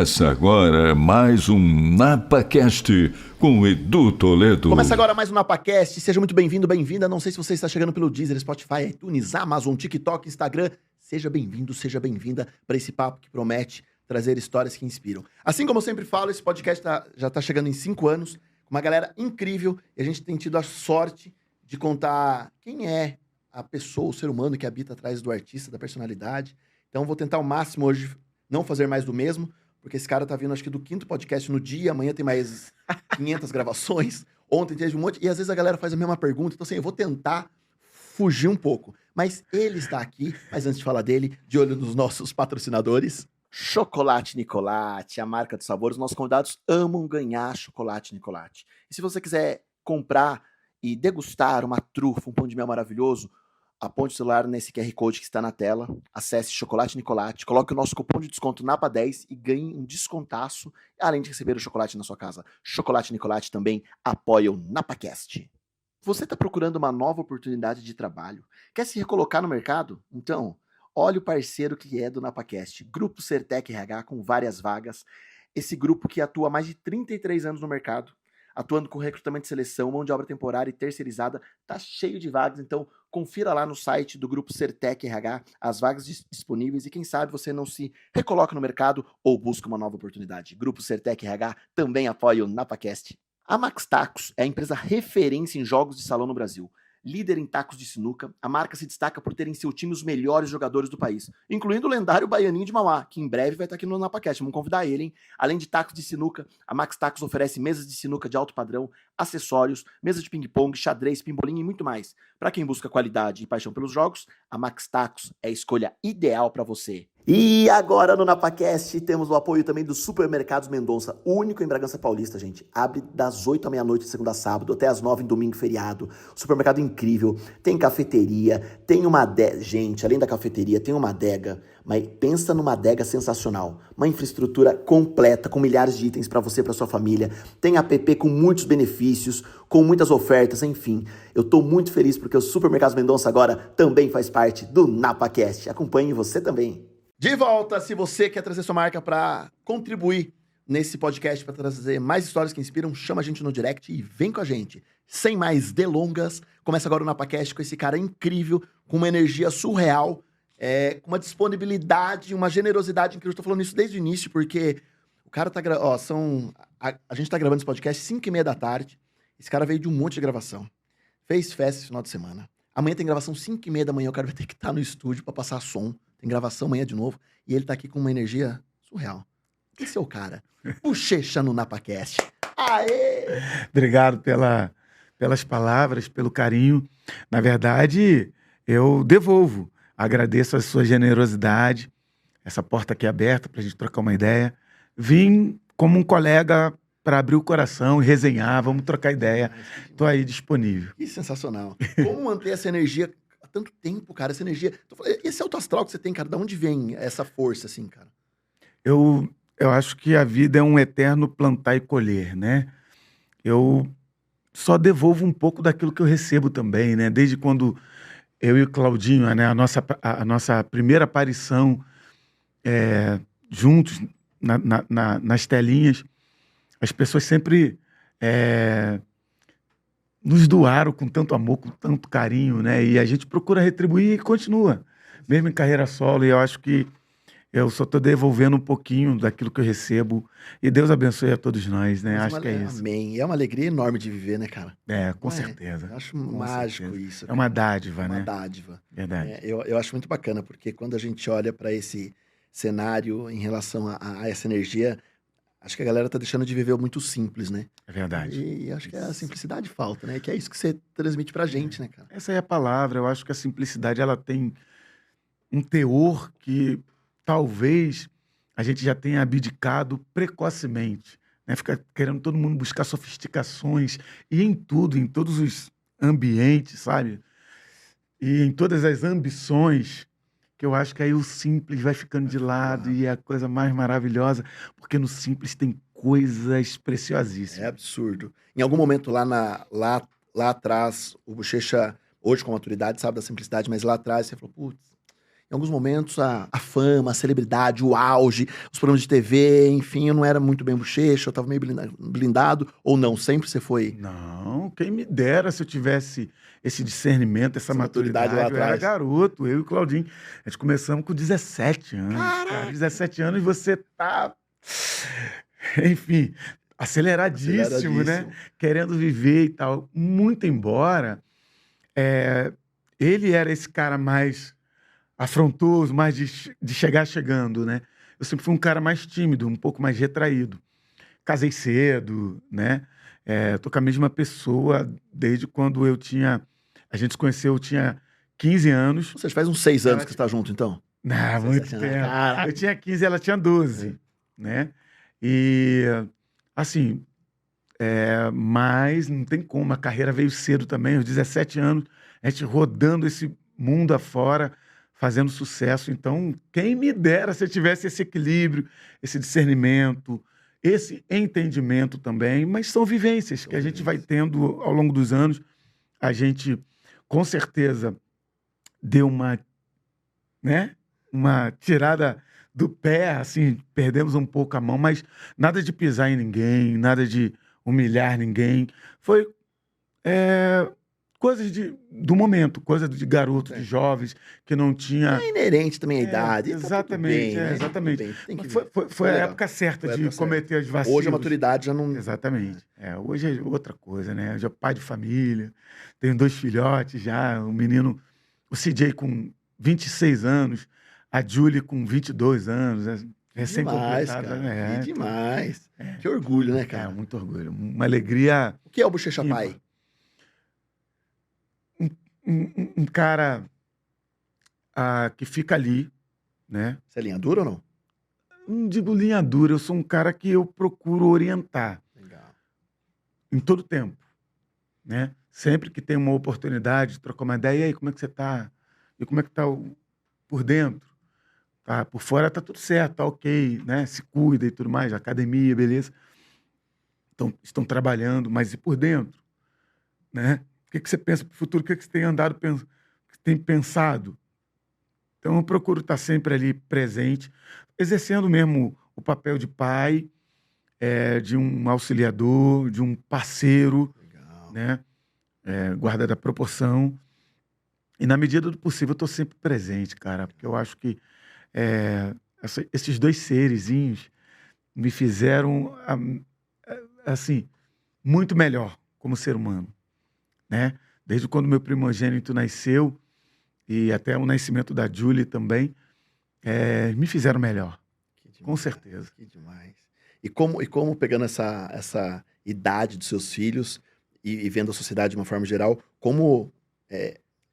Começa agora mais um NapaCast com o Edu Toledo. Começa agora mais um NapaCast. Seja muito bem-vindo, bem-vinda. Não sei se você está chegando pelo Deezer, Spotify, iTunes, Amazon, TikTok, Instagram. Seja bem-vindo, seja bem-vinda para esse papo que promete trazer histórias que inspiram. Assim como eu sempre falo, esse podcast já está chegando em 5 anos, com uma galera incrível, e a gente tem tido a sorte de contar quem é a pessoa, o ser humano que habita atrás do artista, da personalidade. Então vou tentar ao máximo hoje não fazer mais do mesmo, porque esse cara tá vindo acho que do 5º podcast no dia, amanhã tem mais 500 gravações, ontem teve um monte, e às vezes a galera faz a mesma pergunta, então assim, eu vou tentar fugir um pouco. Mas ele está aqui, mas antes de falar dele, de olho nos nossos patrocinadores, Chocolate Nicolate, a marca de sabores. Nossos convidados amam ganhar Chocolate Nicolate. E se você quiser comprar e degustar uma trufa, um pão de mel maravilhoso, aponte o celular nesse QR Code que está na tela, acesse Chocolate Nicolate, coloque o nosso cupom de desconto NAPA10 e ganhe um descontaço, além de receber o chocolate na sua casa. Chocolate Nicolate também apoia o NapaCast. Você está procurando uma nova oportunidade de trabalho? Quer se recolocar no mercado? Então, olha o parceiro que é do NapaCast, Grupo Sertec RH, com várias vagas. Esse grupo que atua há mais de 33 anos no mercado, atuando com recrutamento de seleção, mão de obra temporária e terceirizada, tá cheio de vagas, então confira lá no site do Grupo Sertec RH as vagas disponíveis e quem sabe você não se recoloca no mercado ou busca uma nova oportunidade. Grupo Sertec RH também apoia o NapaCast. A Max Tacos é a empresa referência em jogos de salão no Brasil. Líder em tacos de sinuca, a marca se destaca por ter em seu time os melhores jogadores do país, incluindo o lendário Baianinho de Mauá, que em breve vai estar aqui no NapaCast. Vamos convidar ele, hein? Além de tacos de sinuca, a Max Tacos oferece mesas de sinuca de alto padrão, acessórios, mesa de ping-pong, xadrez, pimbolim e muito mais. Para quem busca qualidade e paixão pelos jogos, a Max Tacos é a escolha ideal para você. E agora no NapaCast temos o apoio também dos Supermercados Mendonça, único em Bragança Paulista, gente. Abre das 8 à meia-noite de segunda a sábado, até às 9 em domingo e feriado. Supermercado incrível, tem cafeteria, tem uma adega. Gente, além da cafeteria, tem uma adega, mas pensa numa adega sensacional. Uma infraestrutura completa, com milhares de itens para você e para sua família. Tem app com muitos benefícios, com muitas ofertas, enfim. Eu tô muito feliz porque o Supermercados Mendonça agora também faz parte do NapaCast. Acompanhe você também. De volta, se você quer trazer sua marca para contribuir nesse podcast, para trazer mais histórias que inspiram, chama a gente no direct e vem com a gente. Sem mais delongas, começa agora o NapaCast com esse cara incrível, com uma energia surreal, com uma disponibilidade, uma generosidade incrível. Eu tô falando isso desde o início, porque o cara tá... a gente tá gravando esse podcast 5h30 da tarde, esse cara veio de um monte de gravação, fez festa esse final de semana. Amanhã tem gravação 5h30 da manhã, o cara vai ter que estar no estúdio para passar som. Tem gravação amanhã de novo. E ele tá aqui com uma energia surreal. Esse é o cara. Bochecha no NapaCast. Aê! Obrigado pelas palavras, pelo carinho. Na verdade, eu devolvo. Agradeço a sua generosidade. Essa porta aqui aberta pra gente trocar uma ideia. Vim como um colega para abrir o coração e resenhar. Vamos trocar ideia. Tô aí disponível. Que sensacional. Como manter essa energia... tanto tempo, cara, essa energia. Esse alto astral que você tem, cara, de onde vem essa força, assim, cara? Eu acho que a vida é um eterno plantar e colher, né? Eu só devolvo um pouco daquilo que eu recebo também, né? Desde quando eu e o Claudinho, né, a nossa primeira aparição juntos nas telinhas, as pessoas sempre... nos doaram com tanto amor, com tanto carinho, né? E a gente procura retribuir e continua, mesmo em carreira solo. E eu acho que eu só estou devolvendo um pouquinho daquilo que eu recebo. E Deus abençoe a todos nós, né? Acho que é isso. Amém. É uma alegria enorme de viver, né, cara? Com certeza. Eu acho Com mágico certeza. isso. É uma dádiva, né? É uma dádiva. Verdade. Eu acho muito bacana, porque quando a gente olha para esse cenário em relação a essa energia... Acho que a galera tá deixando de viver muito simples, né? É verdade. E acho que a simplicidade falta, né? Que é isso que você transmite pra gente, né, cara? Essa é a palavra. Eu acho que a simplicidade, ela tem um teor que talvez a gente já tenha abdicado precocemente, né? Fica querendo todo mundo buscar sofisticações e em tudo, em todos os ambientes, sabe? E em todas as ambições, que eu acho que aí o simples vai ficando de lado e é a coisa mais maravilhosa, porque no simples tem coisas preciosíssimas. É absurdo. Em algum momento lá atrás, o Bochecha, hoje com maturidade, sabe da simplicidade, mas lá atrás você falou, putz, em alguns momentos, a fama, a celebridade, o auge, os programas de TV, enfim, eu não era muito bem bochecha, eu tava meio blindado, ou não, sempre você foi Não, quem me dera se eu tivesse esse discernimento, essa essa maturidade maturidade. lá Eu era atrás. garoto, eu e o Claudinho. A gente começamos com 17 anos. Caraca! Cara, 17 anos e você tá, enfim, aceleradíssimo, né? Aceleradíssimo. Querendo viver e tal. Muito embora ele era esse cara mais afrontoso, mais de chegar chegando, né? Eu sempre fui um cara mais tímido, um pouco mais retraído. Casei cedo, né? Tô com a mesma pessoa desde quando eu tinha... A gente se conheceu, eu tinha 15 anos. Ou seja, faz uns 6 anos Ela que você tá junto, então? Não, Você muito tá- tempo. Caraca! Eu tinha 15 ela tinha 12, né? E, assim, mas não tem como, a carreira veio cedo também, aos 17 anos, a gente rodando esse mundo afora, fazendo sucesso. Então, quem me dera se eu tivesse esse equilíbrio, esse discernimento, esse entendimento também, mas são vivências que a gente vai tendo ao longo dos anos. A gente, com certeza, deu né, uma tirada do pé, assim, perdemos um pouco a mão, mas nada de pisar em ninguém, nada de humilhar ninguém. Foi coisas do momento, coisa de garoto, de jovens, que não tinha... É inerente também a idade. e tá tudo exatamente, bem, né? Tá tudo exatamente. bem, tem que Mas ver. foi a legal. época certa Foi a de época certa. cometer as vacilos. Hoje a maturidade já não. Exatamente. Hoje é outra coisa, né? Eu já pai de família, tenho 2 filhotes já, o CJ com 26 anos, a Julie com 22 anos, Demais, recém-completada. cara. Que demais. Que orgulho, né, cara? Muito orgulho. Uma alegria. O que é o Bochecha Pai? Um cara que fica ali, né? Você é linha dura ou não? Não digo linha dura, eu sou um cara que eu procuro orientar Legal. em todo tempo, né? Sempre que tem uma oportunidade de trocar uma ideia, e aí, como é que você tá? E como é que tá por dentro? Tá, por fora tá tudo certo, tá ok, né? Se cuida e tudo mais, academia, beleza. Então, estão trabalhando, mas e por dentro, né? O que você pensa para o futuro? O que você tem andado, tem pensado? Então, eu procuro estar sempre ali presente, exercendo mesmo o papel de pai, de um auxiliador, de um parceiro, Legal. né? Guarda da proporção. E, na medida do possível, eu estou sempre presente, cara, porque eu acho que esses 2 serezinhos me fizeram, assim, muito melhor como ser humano, né? Desde quando meu primogênito nasceu e até o nascimento da Julie também, me fizeram melhor, com certeza. Que demais. E como pegando essa idade dos seus filhos e vendo a sociedade de uma forma geral, como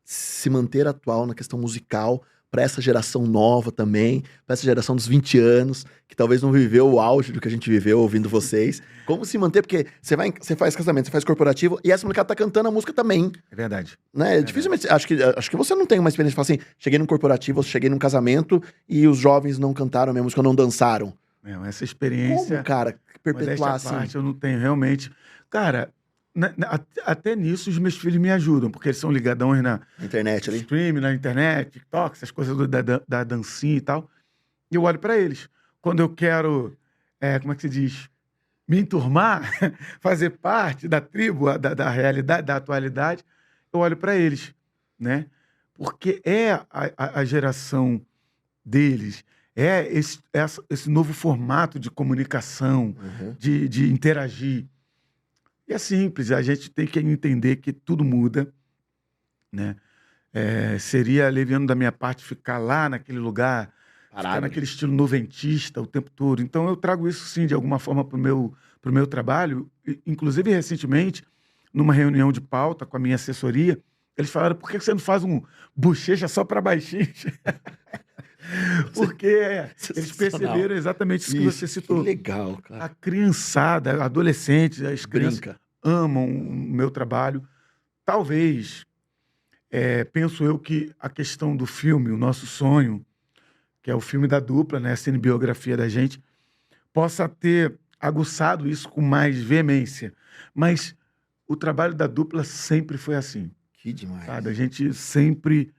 se manter atual na questão musical para essa geração nova também, para essa geração dos 20 anos, que talvez não viveu o auge do que a gente viveu ouvindo vocês. Como se manter, porque você faz casamento, você faz corporativo, e essa molecada tá cantando a música também, É verdade. né? Dificilmente, acho que você não tem uma experiência de falar assim, cheguei num corporativo, cheguei num casamento, e os jovens não cantaram a minha música, não dançaram. Essa experiência... Como, cara, perpetuar Modéstia à assim? parte, eu não tenho realmente... Cara, até nisso os meus filhos me ajudam, porque eles são ligadões na Internet ali. stream, na internet, TikTok, essas coisas da dancinha e tal. E eu olho para eles. Quando eu quero, como é que se diz? Me enturmar, fazer parte da tribo, da realidade, da atualidade, eu olho para eles, né? Porque a geração deles, esse novo formato de comunicação, Uhum. de interagir. E é simples, a gente tem que entender que tudo muda, né? Seria leviano da minha parte ficar lá naquele lugar, ficar Parado. naquele estilo noventista o tempo todo. Então eu trago isso sim de alguma forma para o meu trabalho. Inclusive recentemente, numa reunião de pauta com a minha assessoria, eles falaram: por que você não faz um bochecha só para baixinhos? Porque eles perceberam exatamente isso que você citou. Que legal, cara. A criançada, adolescentes, as crianças Brinca. amam o meu trabalho. Talvez, penso eu que a questão do filme, o nosso sonho, que é o filme da dupla, né, a cinebiografia da gente, possa ter aguçado isso com mais veemência. Mas o trabalho da dupla sempre foi assim. Que demais. Sabe? A gente sempre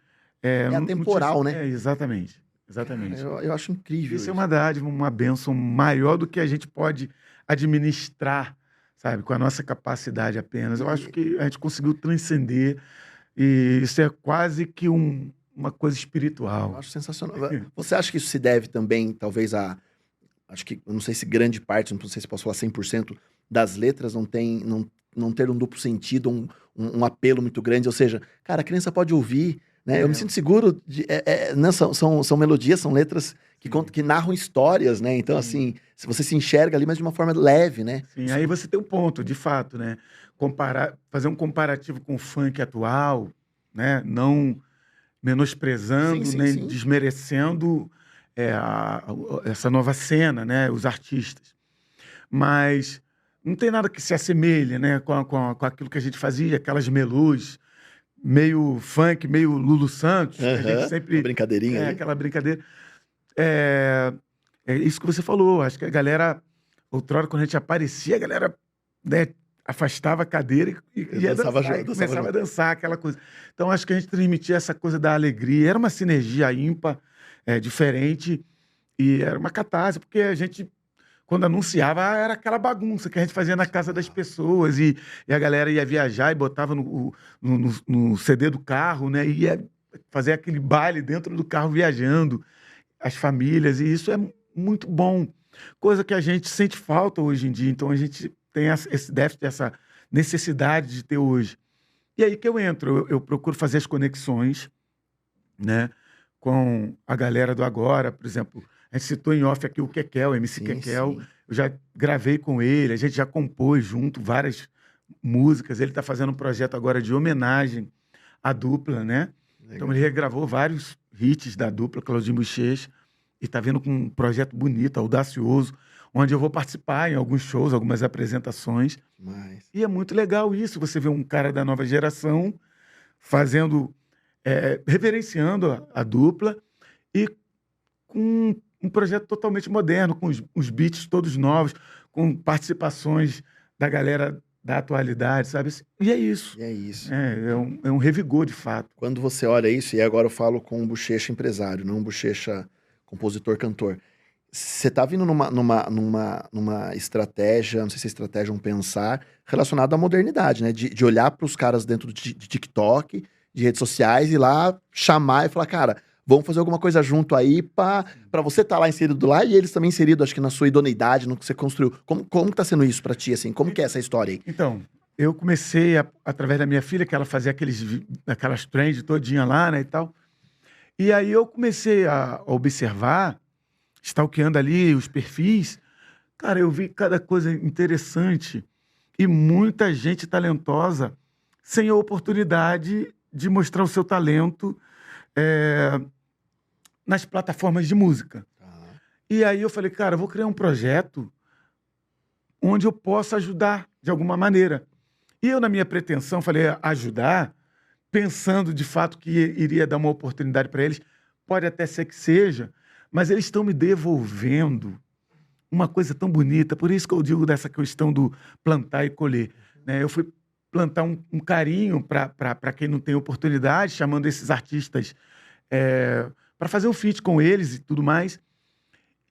É atemporal, né? Exatamente. Exatamente. Eu acho incrível Isso é uma dádiva, uma bênção maior do que a gente pode administrar, sabe, com a nossa capacidade apenas. Eu acho que a gente conseguiu transcender e isso é quase que uma coisa Eu espiritual. acho sensacional. Você acha que isso se deve também, talvez, acho que, eu não sei se grande parte, não sei se posso falar 100% das letras não ter um duplo sentido, um apelo muito grande. Ou seja, cara, a criança pode ouvir, né? Eu me sinto seguro não, são melodias, são letras que narram histórias, né? Então, assim, se você se enxerga ali, mas de uma forma leve, né? Sim, aí você tem um ponto, de fato, né? Fazer um comparativo com o funk atual, né? Não menosprezando, Sim, nem sim. desmerecendo essa nova cena, né? Os artistas. Mas não tem nada que se assemelhe, né? Com aquilo que a gente fazia, aquelas melodias, meio funk, meio Lulu Santos, que a gente Aham, sempre... uma brincadeirinha ali. aquela brincadeira. É isso que você falou. Acho que a galera, outrora, quando a gente aparecia, a galera, né, afastava a cadeira e ia Dançava dançar, junto, e começava dançava a dançar, aquela coisa. Então, acho que a gente transmitia essa coisa da alegria. Era uma sinergia ímpar, diferente, e era uma catarse, porque a gente, quando anunciava, era aquela bagunça que a gente fazia na casa das pessoas, e a galera ia viajar e botava no CD do carro, né, e ia fazer aquele baile dentro do carro viajando, as famílias, e isso é muito bom. Coisa que a gente sente falta hoje em dia. Então, a gente tem esse déficit, essa necessidade de ter hoje. E aí que eu entro, eu procuro fazer as conexões, né, com a galera do agora. Por exemplo, a gente citou em off aqui o Kekel, o MC Sim, Kekel. sim. Eu já gravei com ele, a gente já compôs junto várias músicas. Ele está fazendo um projeto agora de homenagem à dupla, né? Então, ele regravou vários hits da dupla, Claudinho Bochecha, e está vindo com um projeto bonito, audacioso, onde eu vou participar em alguns shows, algumas apresentações. Mas... E é muito legal isso, você vê um cara da nova geração fazendo, reverenciando a dupla e com um projeto totalmente moderno, com os beats todos novos, com participações da galera da atualidade, sabe? E é isso. E é isso. É um revigor, de fato. Quando você olha isso, e agora eu falo com um Bochecha empresário, não um Bochecha compositor, cantor. Você tá vindo numa estratégia, não sei se é estratégia ou um pensar, relacionado à modernidade, né? De olhar para os caras dentro de TikTok, de redes sociais, e lá chamar e falar, cara, vamos fazer alguma coisa junto aí para você estar lá inserido lá e eles também inseridos, acho que na sua idoneidade, no que você construiu. Como que tá sendo isso para ti, assim? Como que é essa história aí? Então, eu comecei através da minha filha, que ela fazia aquelas trends todinha lá, né, e tal. E aí eu comecei a observar, stalkeando ali os perfis. Cara, eu vi cada coisa interessante e muita gente talentosa sem a oportunidade de mostrar o seu talento nas plataformas de música. E aí eu falei, cara, eu vou criar um projeto onde eu possa ajudar de alguma maneira. E eu, na minha pretensão, falei, ajudar, pensando de fato que iria dar uma oportunidade para eles. Pode até ser que seja, mas eles estão me devolvendo uma coisa tão bonita. Por isso que eu digo dessa questão do plantar e colher, né? Eu fui plantar um carinho para quem não tem oportunidade, chamando esses artistas para fazer um feat com eles e tudo mais.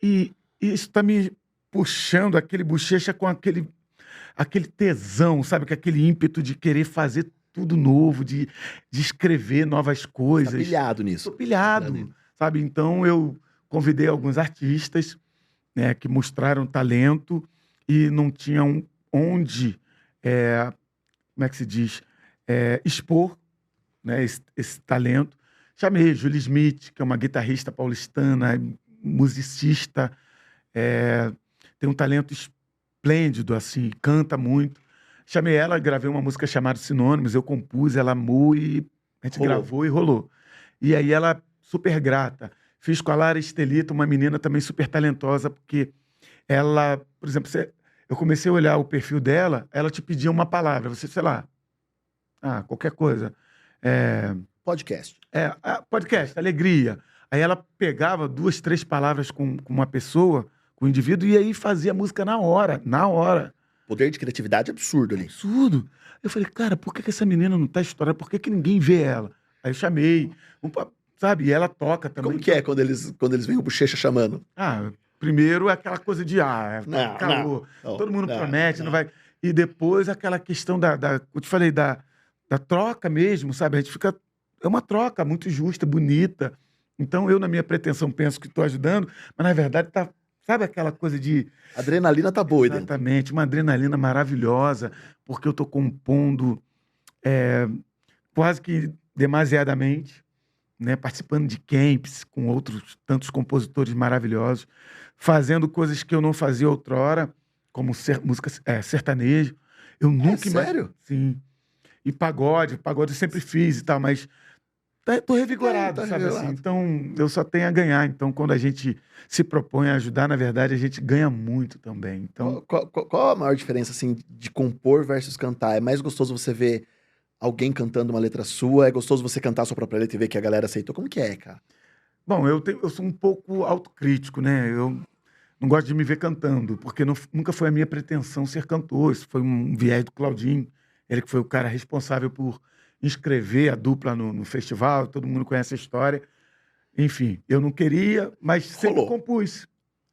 E isso está me puxando aquele Bochecha com aquele tesão, sabe? Com aquele ímpeto de querer fazer tudo novo, de escrever novas coisas. Tá pilhado nisso. Tô pilhado, sabe? Então eu convidei alguns artistas, né, que mostraram talento e não tinham onde, como é que se diz, expor, né, esse talento. Chamei Julie Smith, que é uma guitarrista paulistana, musicista, tem um talento esplêndido, assim, canta muito. Chamei ela, gravei uma música chamada Sinônimos, eu compus, ela amou e a gente gravou e rolou. E aí ela, super grata. Fiz com a Lara Estelita, uma menina também super talentosa, porque ela, por exemplo, eu comecei a olhar o perfil dela, ela te pedia uma palavra, você, sei lá, qualquer coisa. Podcast. Podcast, alegria. Aí ela pegava 2, 3 palavras com uma pessoa, com o indivíduo, e aí fazia música na hora. Poder de criatividade absurdo ali. Absurdo. Eu falei, cara, por que essa menina não tá estourada? Por que ninguém vê ela? Aí eu chamei, sabe? E ela toca também. Como que é quando eles vêm o Bochecha chamando? Primeiro é aquela coisa de, Não, calor, não, todo mundo não, promete, não. não vai... E depois aquela questão eu te falei, da troca mesmo, sabe? A gente fica... É uma troca muito justa, bonita. Então, eu, na minha pretensão, penso que estou ajudando, mas, na verdade, tá... Sabe aquela coisa de... A adrenalina tá boa aí dentro. Exatamente, uma adrenalina maravilhosa, porque eu estou compondo quase que demasiadamente, né? Participando de camps com outros tantos compositores maravilhosos, fazendo coisas que eu não fazia outrora, como música sertanejo. Eu nunca sério? Sim. E pagode eu sempre fiz e tal, mas tô revigorado, Tá sabe revigorado. assim? Então, eu só tenho a ganhar. Então, quando a gente se propõe a ajudar, na verdade, a gente ganha muito também. Então, Qual a maior diferença, assim, de compor versus cantar? É mais gostoso você ver alguém cantando uma letra sua? É gostoso você cantar a sua própria letra e ver que a galera aceitou? Como que é, cara? bom, eu sou um pouco autocrítico, né? Eu não gosto de me ver cantando, porque nunca foi a minha pretensão ser cantor. Isso foi um viés do Claudinho, ele que foi o cara responsável por inscrever a dupla no festival, todo mundo conhece a história. Enfim, eu não queria, mas sempre Rolou. compus.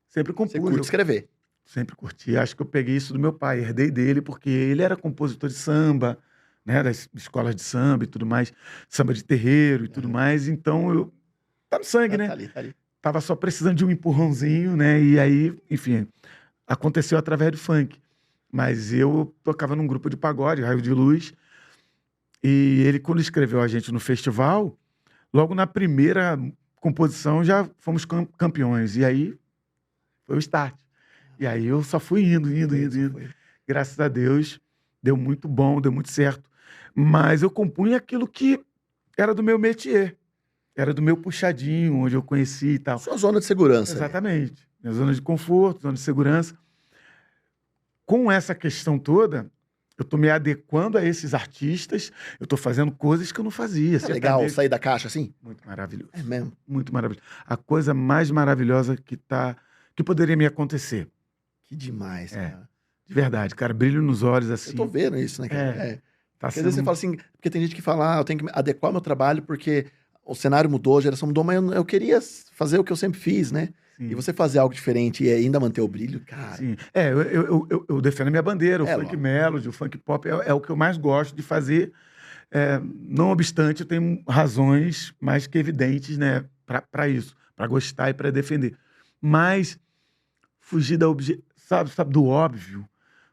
Sempre compus. Você curte escrever. Sempre curti. Acho que eu peguei isso do meu pai, herdei dele, porque ele era compositor de samba, né, das escolas de samba e tudo mais, samba de terreiro e tudo mais. Então, tá no sangue, né? Tá ali, tá ali. Tava só precisando de um empurrãozinho, né? E aí, enfim, aconteceu através do funk. Mas eu tocava num grupo de pagode, Raio de Luz, e ele, quando escreveu a gente no festival, logo na primeira composição já fomos campeões. E aí foi o start. E aí eu só fui indo. Foi. Graças a Deus, deu muito bom, deu muito certo. Mas eu compunha aquilo que era do meu métier. Era do meu puxadinho, onde eu conheci e tal. Sua zona de segurança. Exatamente. Minha zona de conforto, zona de segurança. Com essa questão toda, eu estou me adequando a esses artistas, eu estou fazendo coisas que eu não fazia. É legal sair da caixa assim? Muito maravilhoso. É mesmo. Muito maravilhoso. A coisa mais maravilhosa que poderia me acontecer. Que demais, cara. De verdade, cara. Brilho nos olhos, assim. Eu tô vendo isso, né, cara? Tá Porque às vezes você fala assim, porque tem gente que fala, eu tenho que adequar o meu trabalho porque o cenário mudou, a geração mudou, mas eu queria fazer o que eu sempre fiz, né? Sim. E você fazer algo diferente e ainda manter o brilho, cara. Sim. Eu defendo a minha bandeira, o funk lógico. melody, o funk pop é o que eu mais gosto de fazer. Não obstante, eu tenho razões mais que evidentes, né, para isso, para gostar e para defender. Mas fugir sabe, do óbvio,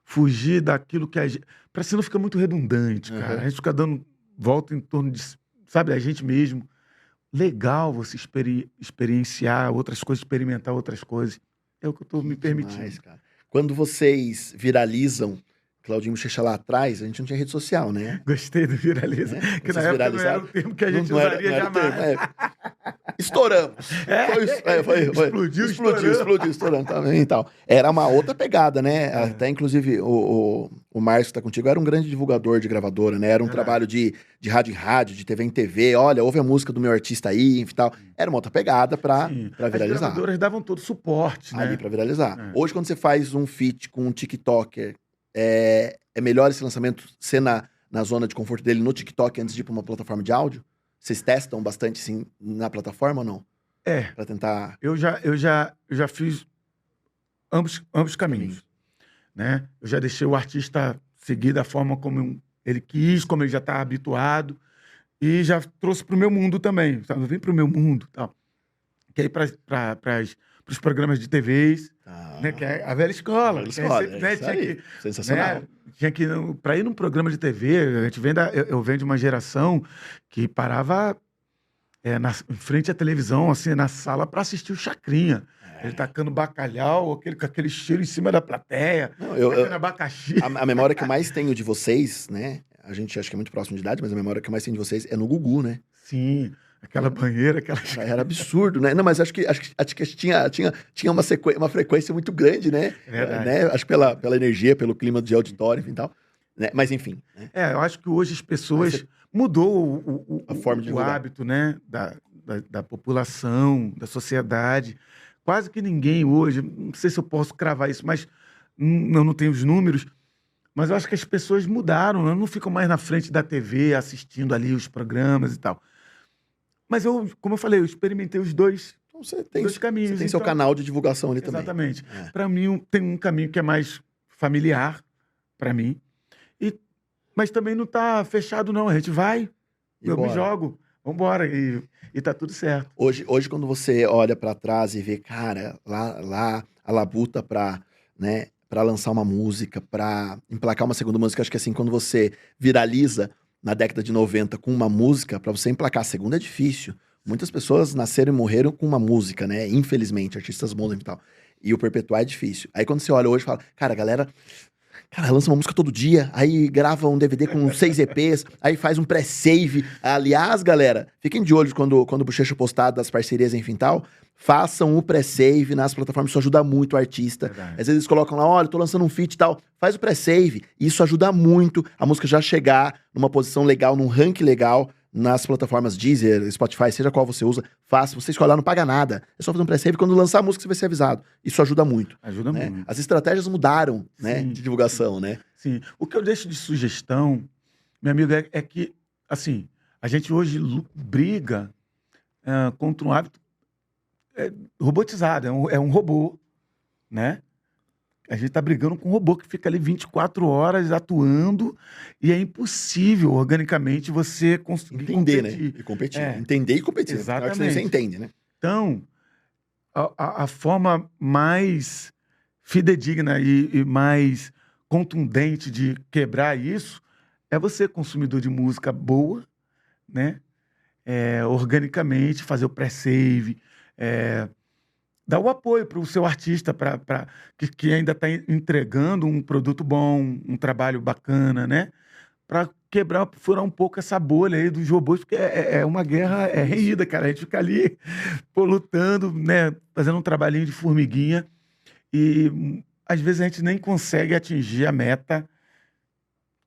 fugir daquilo que a gente... Parece que não fica muito redundante, cara. Uhum. A gente fica dando volta em torno de, sabe, a gente mesmo. Legal você experienciar outras coisas, experimentar outras coisas. É o que eu estou me permitindo. Demais, cara. Quando vocês viralizam, Claudinho Bochecha lá atrás, a gente não tinha rede social, né? Gostei do viraliza, que na Vocês época não era viralizaram? o termo que a gente Não era usaria o jamais. termo, Estouramos. Explodiu, estourando também e tal. Era uma outra pegada, né? Até, inclusive, o Márcio que tá contigo era um grande divulgador de gravadora, né? Era um trabalho de rádio em rádio, de TV em TV. Olha, ouve a música do meu artista aí e tal. Era uma outra pegada pra viralizar. As gravadoras davam todo suporte, né? Ali pra viralizar. Hoje, quando você faz um feat com um TikToker, é melhor esse lançamento ser na zona de conforto dele no TikTok antes de ir pra uma plataforma de áudio? Vocês testam bastante, sim, na plataforma ou não? Pra tentar... Eu já fiz ambos caminhos, né? Eu já deixei o artista seguir da forma como ele quis, como ele já está habituado, e já trouxe para o meu mundo também, sabe? Vem para o meu mundo, tal. Que aí para os programas de TVs, né? Que é a velha escola. Sensacional. Tinha que para ir num programa de TV, a gente eu venho de uma geração que parava em frente à televisão, assim, na sala, para assistir o Chacrinha. Ele tacando bacalhau, com aquele cheiro em cima da plateia, tacando abacaxi. A memória que eu mais tenho de vocês, né? A gente acha que é muito próximo de idade, mas a memória que eu mais tenho de vocês é no Gugu, né? Sim, aquela banheira, Era absurdo, né? Não, mas acho que tinha uma frequência muito grande, né? Né? Acho que pela energia, pelo clima de auditório, enfim, tal. Né? Mas enfim. Né? Eu acho que hoje as pessoas... Mudou a forma de o hábito, né? Da população, da sociedade. Quase que ninguém hoje... Não sei se eu posso cravar isso, mas eu não tenho os números. Mas eu acho que as pessoas mudaram, não ficam mais na frente da TV assistindo ali os programas e tal. Mas como eu falei, eu experimentei os dois Então você tem, caminhos. você tem seu então, canal de divulgação ali também. exatamente. É. Para mim, tem um caminho que é mais familiar para mim. Mas também não tá fechado, não. A gente vai, E eu me bora. jogo, vambora. E tá tudo certo. Hoje, quando você olha pra trás e vê, cara, lá a labuta pra, né, pra lançar uma música, pra emplacar uma segunda música, acho que assim, quando você viraliza na década de 90 com uma música, pra você emplacar a segunda é difícil. Muitas pessoas nasceram e morreram com uma música, né? Infelizmente, artistas bons e tal. E o perpetuar é difícil. Aí quando você olha hoje e fala, cara, a galera. Cara, lança uma música todo dia, aí grava um DVD com 6 EPs, aí faz um pré-save. Aliás, galera, fiquem de olho quando o Bochecha postar das parcerias, enfim tal. Façam o pré-save nas plataformas, isso ajuda muito o artista. Verdade. Às vezes eles colocam lá, olha, tô lançando um feat e tal. Faz o pré-save, isso ajuda muito a música já chegar numa posição legal, num ranking legal, nas plataformas Deezer, Spotify, seja qual você usa. Faça, você escolhe lá, não paga nada. É só fazer um pré-save, quando lançar a música você vai ser avisado. Isso ajuda muito. Ajuda Né? muito. As estratégias mudaram, né, Sim. de divulgação, né? Sim. O que eu deixo de sugestão, meu amigo, é que, assim, a gente hoje briga contra um hábito robotizado. É um robô, né? A gente tá brigando com um robô que fica ali 24 horas atuando e é impossível, organicamente, você conseguir Entender, competir. né? E competir. É. Entender e competir. Exatamente. Claro que você entende, né? Então, a forma mais fidedigna e mais contundente de quebrar isso é você, consumidor de música boa, né? Organicamente, fazer o pré-save, dar o apoio para o seu artista que ainda está entregando um produto bom, um trabalho bacana, né? Para furar um pouco essa bolha aí dos robôs, porque é uma guerra renhida, cara. A gente fica ali lutando, né? Fazendo um trabalhinho de formiguinha e às vezes a gente nem consegue atingir a meta,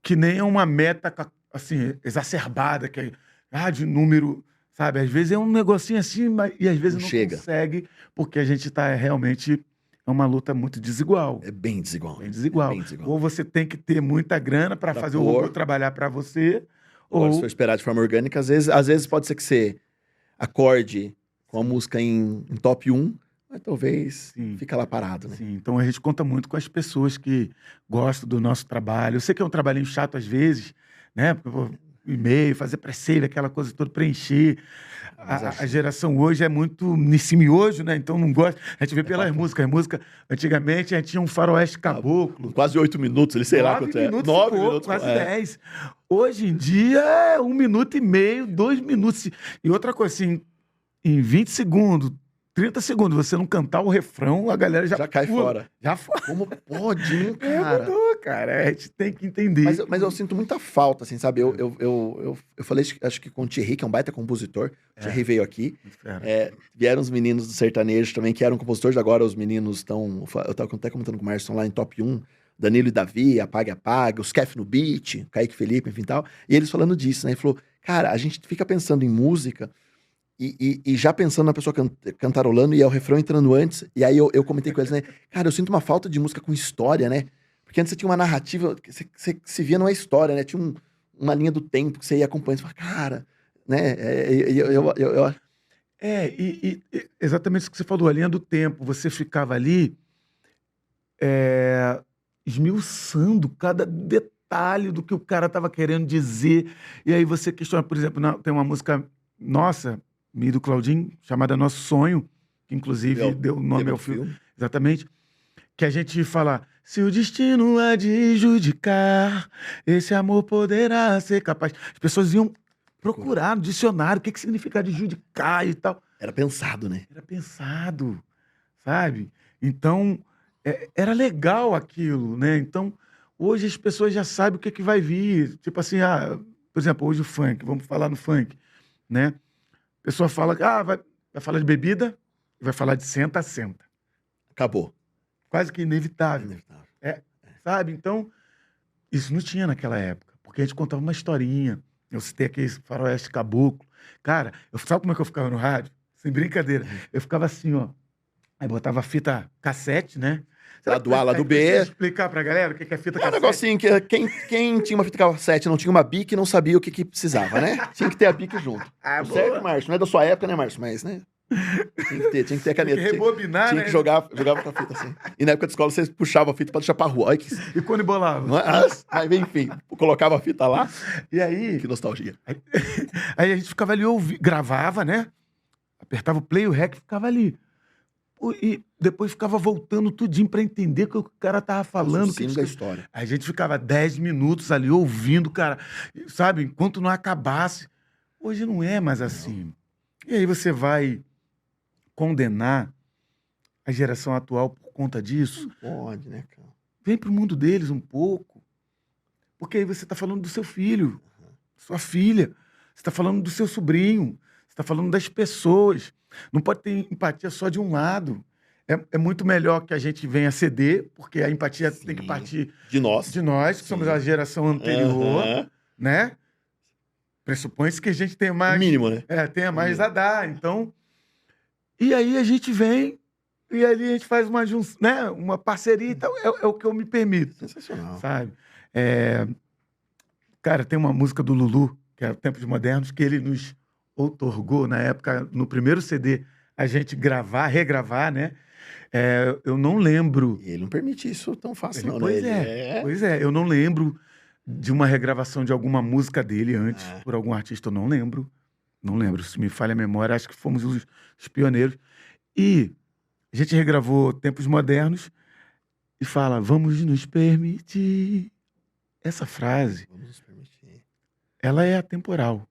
que nem é uma meta assim, exacerbada, que é de número, sabe? Às vezes é um negocinho assim, e às vezes Não não chega. consegue, porque a gente está realmente... É uma luta muito desigual. É bem desigual. Bem desigual. É bem desigual. Ou você tem que ter muita grana para Pra fazer o pôr. robô trabalhar para você, Agora, se ou... for esperar de forma orgânica, às vezes pode ser que você acorde com a música em top 1, mas talvez Sim. fica lá parado, né? Sim, então a gente conta muito com as pessoas que gostam do nosso trabalho. Eu sei que é um trabalhinho chato às vezes, né? E-mail, fazer pré-save, aquela coisa toda, preencher. Mas acho- A geração hoje é muito nesse miojo, né? Então não gosta. A gente vê pelas papo. músicas. As músicas, antigamente, a gente tinha um faroeste caboclo. Quase 8 minutos, ele sei lá 9 quanto é. minutos 9 e pouco, minutos. quase é. 10. Hoje em dia é 1 minuto e meio, 2 minutos. E outra coisa, assim, em 20 segundos, 30 segundos, você não cantar o refrão, a galera já Já cai pula. fora. Já foi. Como pode, hein, cara? Mudou, cara. A gente tem que entender. Mas eu sinto muita falta, assim, sabe? Eu falei, acho que com o Thierry, que é um baita compositor. O Thierry veio aqui. Fera. Vieram os meninos do sertanejo também, que eram compositores. Agora os meninos estão... Eu tava até comentando com o Márcio, estão lá em top 1. Danilo e Davi, Apaga, os Kef no Beat, Kaique Felipe, enfim tal. E eles falando disso, né? Ele falou, cara, a gente fica pensando em música e já pensando na pessoa cantarolando e é o refrão entrando antes. E aí eu comentei com eles, né? Cara, eu sinto uma falta de música com história, né? Porque antes você tinha uma narrativa, você se via numa história, né? Tinha uma linha do tempo que você ia acompanhando. Você fala, cara, né? Exatamente isso que você falou, a linha do tempo. Você ficava ali esmiuçando cada detalhe do que o cara estava querendo dizer. E aí você questiona, por exemplo, tem uma música nossa, minha e do Claudinho, chamada Nosso Sonho, que inclusive deu o nome ao filme. Exatamente. Que a gente fala, se o destino há de judicar, esse amor poderá ser capaz. As pessoas iam procurar no dicionário o que significa de judicar e tal. Era pensado, né? Era pensado, sabe? Então, era legal aquilo, né? Então, hoje as pessoas já sabem o que vai vir. Tipo assim, por exemplo, hoje o funk, vamos falar no funk, né? A pessoa fala, vai falar de bebida, vai falar de senta. Acabou. Quase que inevitável. Sabe? Então, isso não tinha naquela época, porque a gente contava uma historinha. Eu citei aqui esse faroeste caboclo. Cara, sabe como é que eu ficava no rádio? Sem brincadeira. Eu ficava assim, ó, Aí botava fita cassete, né? Lá do A, lá do B. Precisa explicar pra galera o que é fita É um cassete? negocinho que quem tinha uma fita cassete e não tinha uma bic não sabia o que precisava, né? Tinha que ter a bic junto. Ah, O certo, boa. Márcio, não é da sua época, né, Márcio? Mas, né? Tinha que ter a Tem que caneta. rebobinar, Tinha né? que jogava com a fita assim. E na época da escola você puxava a fita pra deixar pra rua. Olha que... E quando bolava? Mas, enfim, colocava a fita lá. E aí, Que nostalgia. aí a gente ficava ali, gravava, né? Apertava o play, o rec, ficava ali. Pô, e depois ficava voltando tudinho pra entender o que o cara tava falando. O sino da história. A gente ficava 10 minutos ali ouvindo, cara, sabe? Enquanto não acabasse. Hoje não é mais assim. E aí você vai condenar a geração atual por conta disso? Não pode, né, cara? Vem pro mundo deles um pouco. Porque aí você tá falando do seu filho, sua filha. Você tá falando do seu sobrinho. Você tá falando das pessoas. Não pode ter empatia só de um lado. É muito melhor que a gente venha ceder, porque a empatia tem que Sim. partir De nós. de nós, que somos Sim. a geração anterior, Aham. né? Pressupõe-se que a gente tenha mais, Mínimo, né? tenha mais a dar. Então, e aí a gente vem e ali a gente faz uma junção, né? Uma parceria. Então, é o que eu me permito, Sensacional. sabe? Cara, tem uma música do Lulu, que é Tempos Modernos, que ele nos outorgou na época, no primeiro CD, a gente regravar, né? Eu não lembro. E ele não permite isso tão fácil, não, Pois né? Pois é, eu não lembro de uma regravação de alguma música dele antes, Ah. por algum artista, eu não lembro. Não lembro, se me falha a memória, acho que fomos os pioneiros. E a gente regravou Tempos Modernos e fala, vamos nos permitir. Essa frase, Vamos nos permitir. ela é atemporal,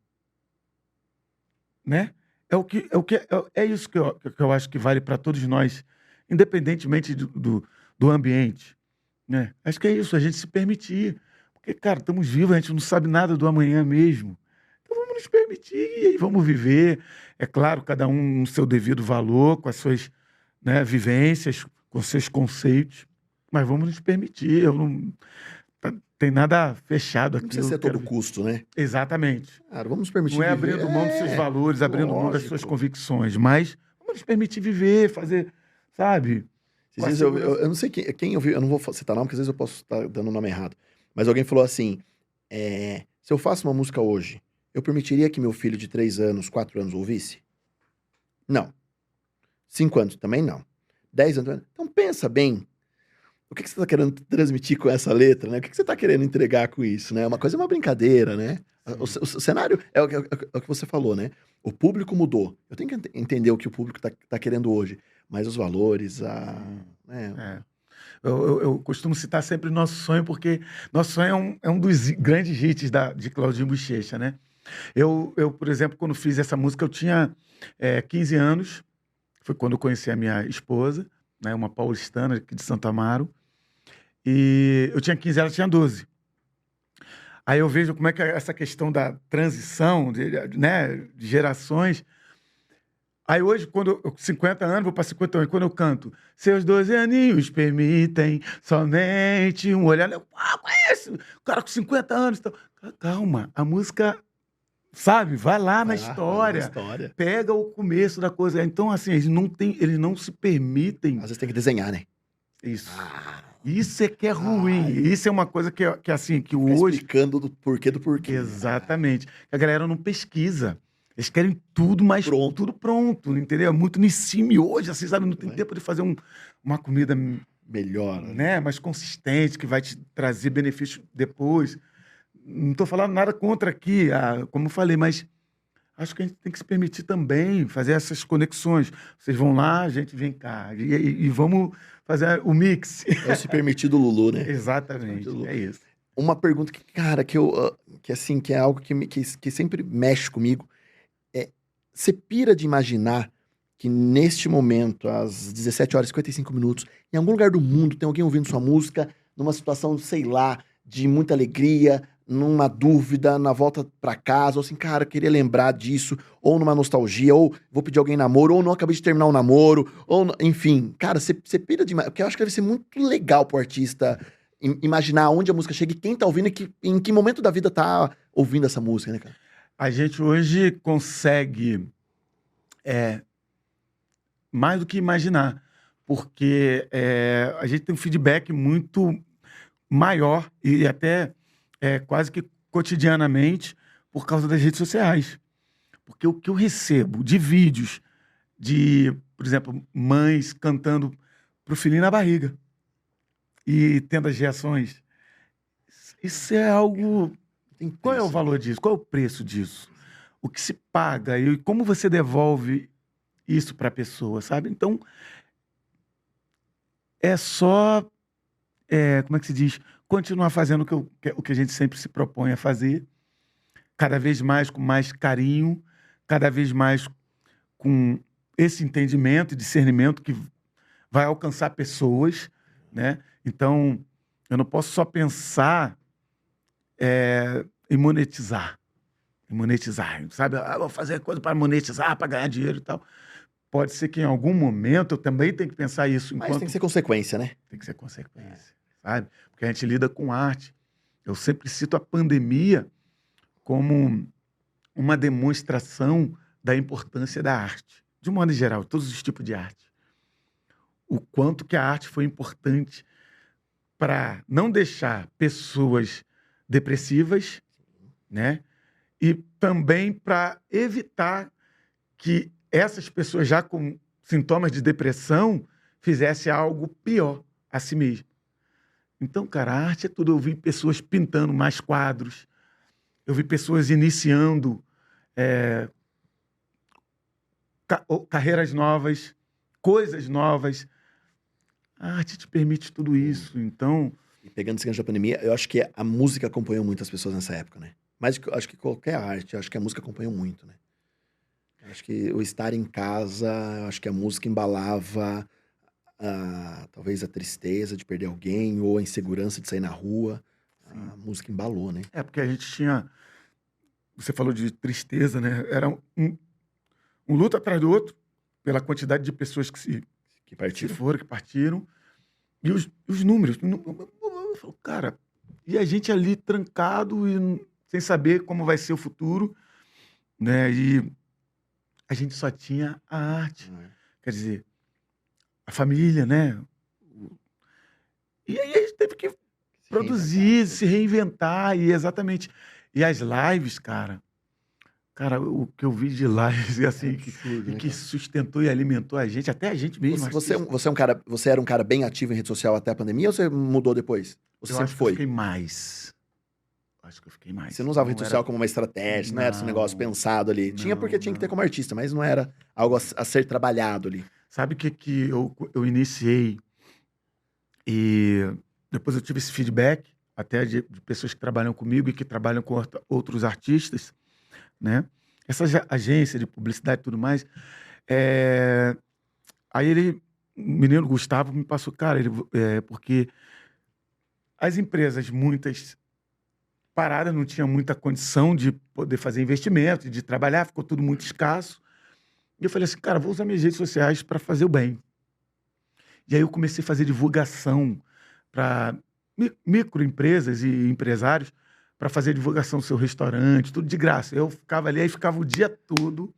né? É isso que eu acho que vale para todos nós, independentemente do ambiente, né? Acho que é isso, a gente se permitir. Porque, cara, estamos vivos, a gente não sabe nada do amanhã mesmo. Então vamos nos permitir e aí vamos viver. É claro, cada um no seu devido valor, com as suas, né, vivências, com seus conceitos, mas vamos nos permitir. Eu não tem nada fechado aqui. Não precisa ser a todo custo, né? Exatamente. Cara, vamos nos permitir Não é viver. abrindo mão dos seus valores, abrindo mão das suas lógico. convicções, mas vamos nos permitir viver, fazer, sabe? Esses dias eu não sei quem eu vi, eu não vou citar nome, porque às vezes eu posso estar dando o nome errado. Mas alguém falou assim, se eu faço uma música hoje, eu permitiria que meu filho de 3 anos, 4 anos ouvisse? Não. 5 anos também não. 10 anos. Então pensa bem. O que você está querendo transmitir com essa letra, né? O que você está querendo entregar com isso, né? Uma coisa é uma brincadeira, né? O cenário é o que você falou, né? O público mudou. Eu tenho que entender o que o público tá querendo hoje. Mas os valores, né? Eu costumo citar sempre Nosso Sonho, porque Nosso Sonho é um dos grandes hits de Claudinho Bochecha, né? Eu, por exemplo, quando fiz essa música, eu tinha 15 anos. Foi quando eu conheci a minha esposa, né? Uma paulistana aqui de Santo Amaro. E eu tinha 15, ela tinha 12. Aí eu vejo como é que é essa questão da transição, né, de gerações. Aí hoje, quando eu 50 anos, vou para 50 anos, quando eu canto, seus 12 aninhos permitem somente um olhar. Eu conheço o cara com 50 anos. Então, calma, a música, sabe, vai lá na história. Pega o começo da coisa. Então, assim, eles não se permitem. Às vezes tem que desenhar, né? Isso. Isso é que é ruim. Isso é uma coisa que assim, que hoje... explicando do porquê do porquê. Exatamente. A galera não pesquisa. Eles querem tudo mais Pronto. tudo pronto, entendeu? É muito nissime hoje, assim, sabe? Não tem tempo de fazer uma comida melhor, né? Mais consistente, que vai te trazer benefício depois. Não estou falando nada contra aqui, como eu falei, mas acho que a gente tem que se permitir também fazer essas conexões. Vocês vão lá, a gente vem cá. E vamos fazer o mix. É o se permitir do Lulu, né? Exatamente, é isso. Uma pergunta que, cara, que é algo que sempre mexe comigo. Você pira de imaginar que neste momento, às 17 horas e 55 minutos, em algum lugar do mundo tem alguém ouvindo sua música, numa situação, sei lá, de muita alegria, numa dúvida, na volta pra casa, ou assim, cara, eu queria lembrar disso, ou numa nostalgia, ou vou pedir alguém namoro, ou não acabei de terminar um namoro, ou, enfim, cara, você pira de... Porque eu acho que deve ser muito legal pro artista imaginar onde a música chega e quem tá ouvindo e em que momento da vida tá ouvindo essa música, né, cara? A gente hoje consegue mais do que imaginar, porque a gente tem um feedback muito maior e até quase que cotidianamente por causa das redes sociais. Porque o que eu recebo de vídeos de, por exemplo, mães cantando pro filhinho na barriga e tendo as reações, isso é algo... Tem Qual é o preço. valor disso? Qual é o preço disso? O que se paga e como você devolve isso para a pessoa, sabe? Então, é só, como é que se diz? Continuar fazendo o que a gente sempre se propõe a fazer, cada vez mais com mais carinho, cada vez mais com esse entendimento e discernimento que vai alcançar pessoas, né? Então, eu não posso só pensar em monetizar, sabe? Vou fazer coisa para monetizar, para ganhar dinheiro e tal. Pode ser que em algum momento eu também tenha que pensar isso. Mas tem que ser consequência, né? Tem que ser consequência, sabe? Porque a gente lida com arte. Eu sempre cito a pandemia como uma demonstração da importância da arte, de um modo geral, todos os tipos de arte. O quanto que a arte foi importante para não deixar pessoas depressivas, né? E também para evitar que essas pessoas já com sintomas de depressão fizessem algo pior a si mesmo. Então, cara, a arte é tudo. Eu vi pessoas pintando mais quadros, eu vi pessoas iniciando carreiras novas, coisas novas. A arte te permite tudo isso, então... E pegando esse gancho da pandemia, eu acho que a música acompanhou muito as pessoas nessa época, né? Mas acho que qualquer arte, eu acho que a música acompanhou muito, né? Eu acho que o estar em casa, eu acho que a música embalava talvez a tristeza de perder alguém ou a insegurança de sair na rua. A música embalou, né? Porque a gente tinha... Você falou de tristeza, né? Era um luto atrás do outro, pela quantidade de pessoas que partiram. E os números. Cara, e a gente ali trancado e sem saber como vai ser o futuro, né? E a gente só tinha a arte. Quer dizer, a família, né? E aí a gente teve que produzir, se reinventar, e exatamente. E as lives, cara, o que eu vi de lives, assim, absurdo, né, que cara? sustentou e alimentou a gente, até a gente mesmo. Você era um cara bem ativo em rede social até a pandemia ou você mudou depois? Você Eu sempre acho que foi? eu fiquei mais. Acho que eu fiquei mais. Você não usava rede social era... como uma estratégia, não era esse Não. negócio pensado ali. Tinha porque tinha que ter Não. como artista, mas não era algo a ser trabalhado ali. Sabe o que eu iniciei? E depois eu tive esse feedback, até de pessoas que trabalham comigo e que trabalham com outros artistas, né? Essa agência de publicidade e tudo mais. Aí o menino Gustavo me passou, cara, porque as empresas, muitas paradas, não tinham muita condição de poder fazer investimento, de trabalhar, ficou tudo muito escasso. E eu falei assim, cara, vou usar minhas redes sociais para fazer o bem. E aí eu comecei a fazer divulgação para microempresas e empresários para fazer divulgação do seu restaurante, tudo de graça. Eu ficava ali, aí ficava o dia todo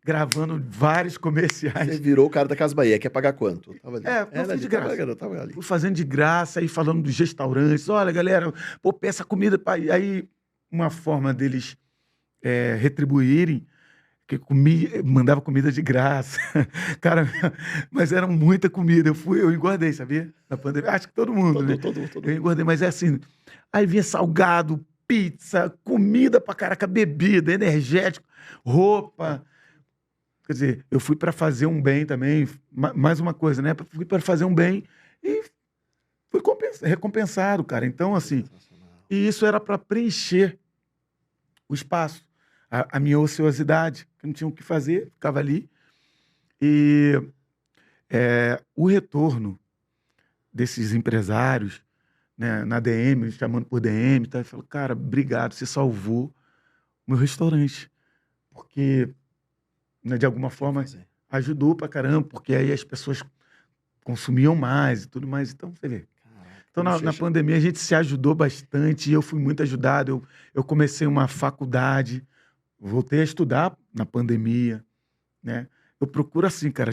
gravando vários comerciais. Você virou o cara da Casa Bahia, quer pagar quanto? Tava ali. Eu fiz de graça. Tava ali. Fui fazendo de graça, aí falando dos restaurantes. Olha, galera, pô, peça comida. Aí uma forma deles retribuírem, que mandava comida de graça. Cara, mas era muita comida. Eu engordei, sabia? Na pandemia. Acho que todo mundo, né? Todo. Eu engordei, mas é assim. Aí vinha salgado, pizza, comida pra caraca, bebida, energético, roupa. Quer dizer, eu fui para fazer um bem também, mais uma coisa, né? Fui para fazer um bem e fui recompensado, cara. Então, assim, e isso era para preencher o espaço, a minha ociosidade, que não tinha o que fazer, ficava ali. E o retorno desses empresários, né, na DM, me chamando por DM, tá? Eu falo, cara, obrigado, você salvou o meu restaurante. Porque, né, de alguma forma, ajudou pra caramba, porque aí as pessoas consumiam mais e tudo mais. Então, você vê. Então, na pandemia, a gente se ajudou bastante e eu fui muito ajudado. Eu comecei uma faculdade, voltei a estudar na pandemia, né? eu procuro assim, cara,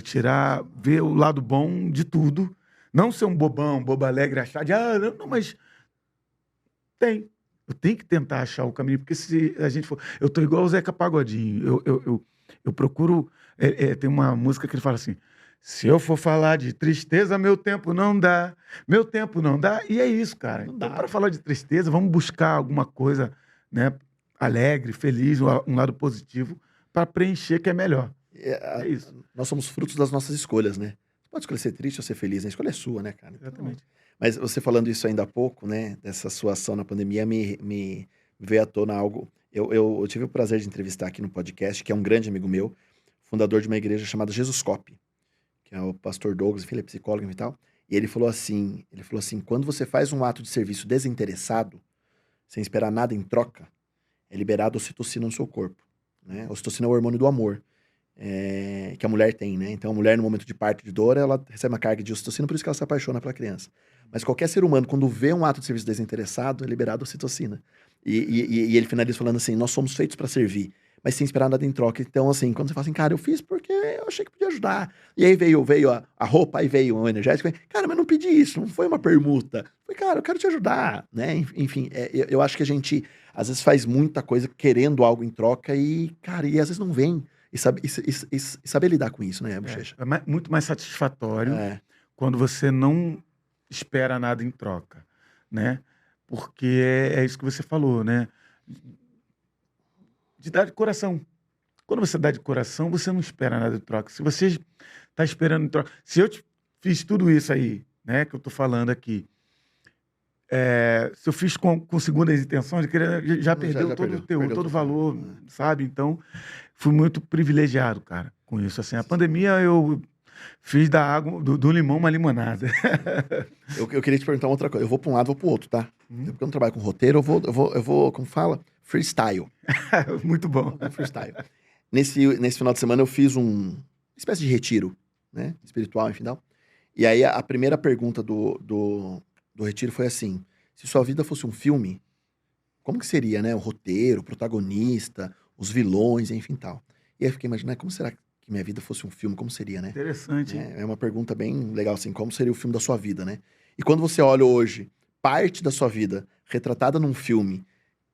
ver o lado bom de tudo. Não ser um bobão, bobo alegre, achar de, não, mas eu tenho que tentar achar o caminho, porque se a gente for... Eu tô igual o Zeca Pagodinho, eu procuro... tem uma música que ele fala assim, se eu for falar de tristeza, meu tempo não dá, e é isso, cara. Não Então, dá. para falar de tristeza, vamos buscar alguma coisa, né, alegre, feliz, um lado positivo, para preencher que é melhor. É isso. Nós somos frutos das nossas escolhas, né? Você pode escolher ser triste ou ser feliz, né? A escolha é sua, né, cara? Então, Exatamente. mas você falando isso ainda há pouco, né? Dessa sua ação na pandemia, me veio à tona algo. Eu tive o prazer de entrevistar aqui no podcast, que é um grande amigo meu, fundador de uma igreja chamada Jesuscope, que é o pastor Douglas, filho é psicólogo e tal. E ele falou assim, quando você faz um ato de serviço desinteressado, sem esperar nada em troca, é liberado ocitocina no seu corpo, né? Ocitocina é o hormônio do amor. Que a mulher tem, né? Então a mulher, no momento de parto de dor, ela recebe uma carga de ocitocina, por isso que ela se apaixona pela criança. Mas qualquer ser humano, quando vê um ato de serviço desinteressado, é liberado ocitocina. E ele finaliza falando assim, nós somos feitos para servir, mas sem esperar nada em troca. Então, assim, quando você fala assim, cara, eu fiz porque eu achei que podia ajudar. E aí veio a roupa, aí veio o energético. Cara, mas não pedi isso, não foi uma permuta. Foi, cara, eu quero te ajudar, né? Enfim, eu acho que a gente, às vezes, faz muita coisa querendo algo em troca e, cara, e às vezes não vem. E saber lidar com isso, né, Bochecha? Muito mais satisfatório É. quando você não espera nada em troca, né? Porque é isso que você falou, né? De dar de coração. Quando você dá de coração, você não espera nada em troca. Se você está esperando em troca... Se eu fiz tudo isso aí, né, que eu estou falando aqui, se eu fiz com segundas intenções, já perdeu todo o teor, todo o valor, sabe? Então, fui muito privilegiado, cara, com isso. Assim, a pandemia eu fiz da água, do limão uma limonada. Eu queria te perguntar uma outra coisa. Eu vou para um lado, vou para o outro, tá? Porque eu não trabalho com roteiro, eu vou, como fala? Freestyle. Muito bom. Freestyle. Nesse final de semana eu fiz uma espécie de retiro, né? Espiritual, enfim, tal. E aí a primeira pergunta do retiro foi assim, se sua vida fosse um filme, como que seria, né? O roteiro, o protagonista, os vilões, enfim, tal. E aí eu fiquei imaginando, como será que minha vida fosse um filme, como seria, né? Interessante. É uma pergunta bem legal, assim, como seria o filme da sua vida, né? E quando você olha hoje, parte da sua vida retratada num filme,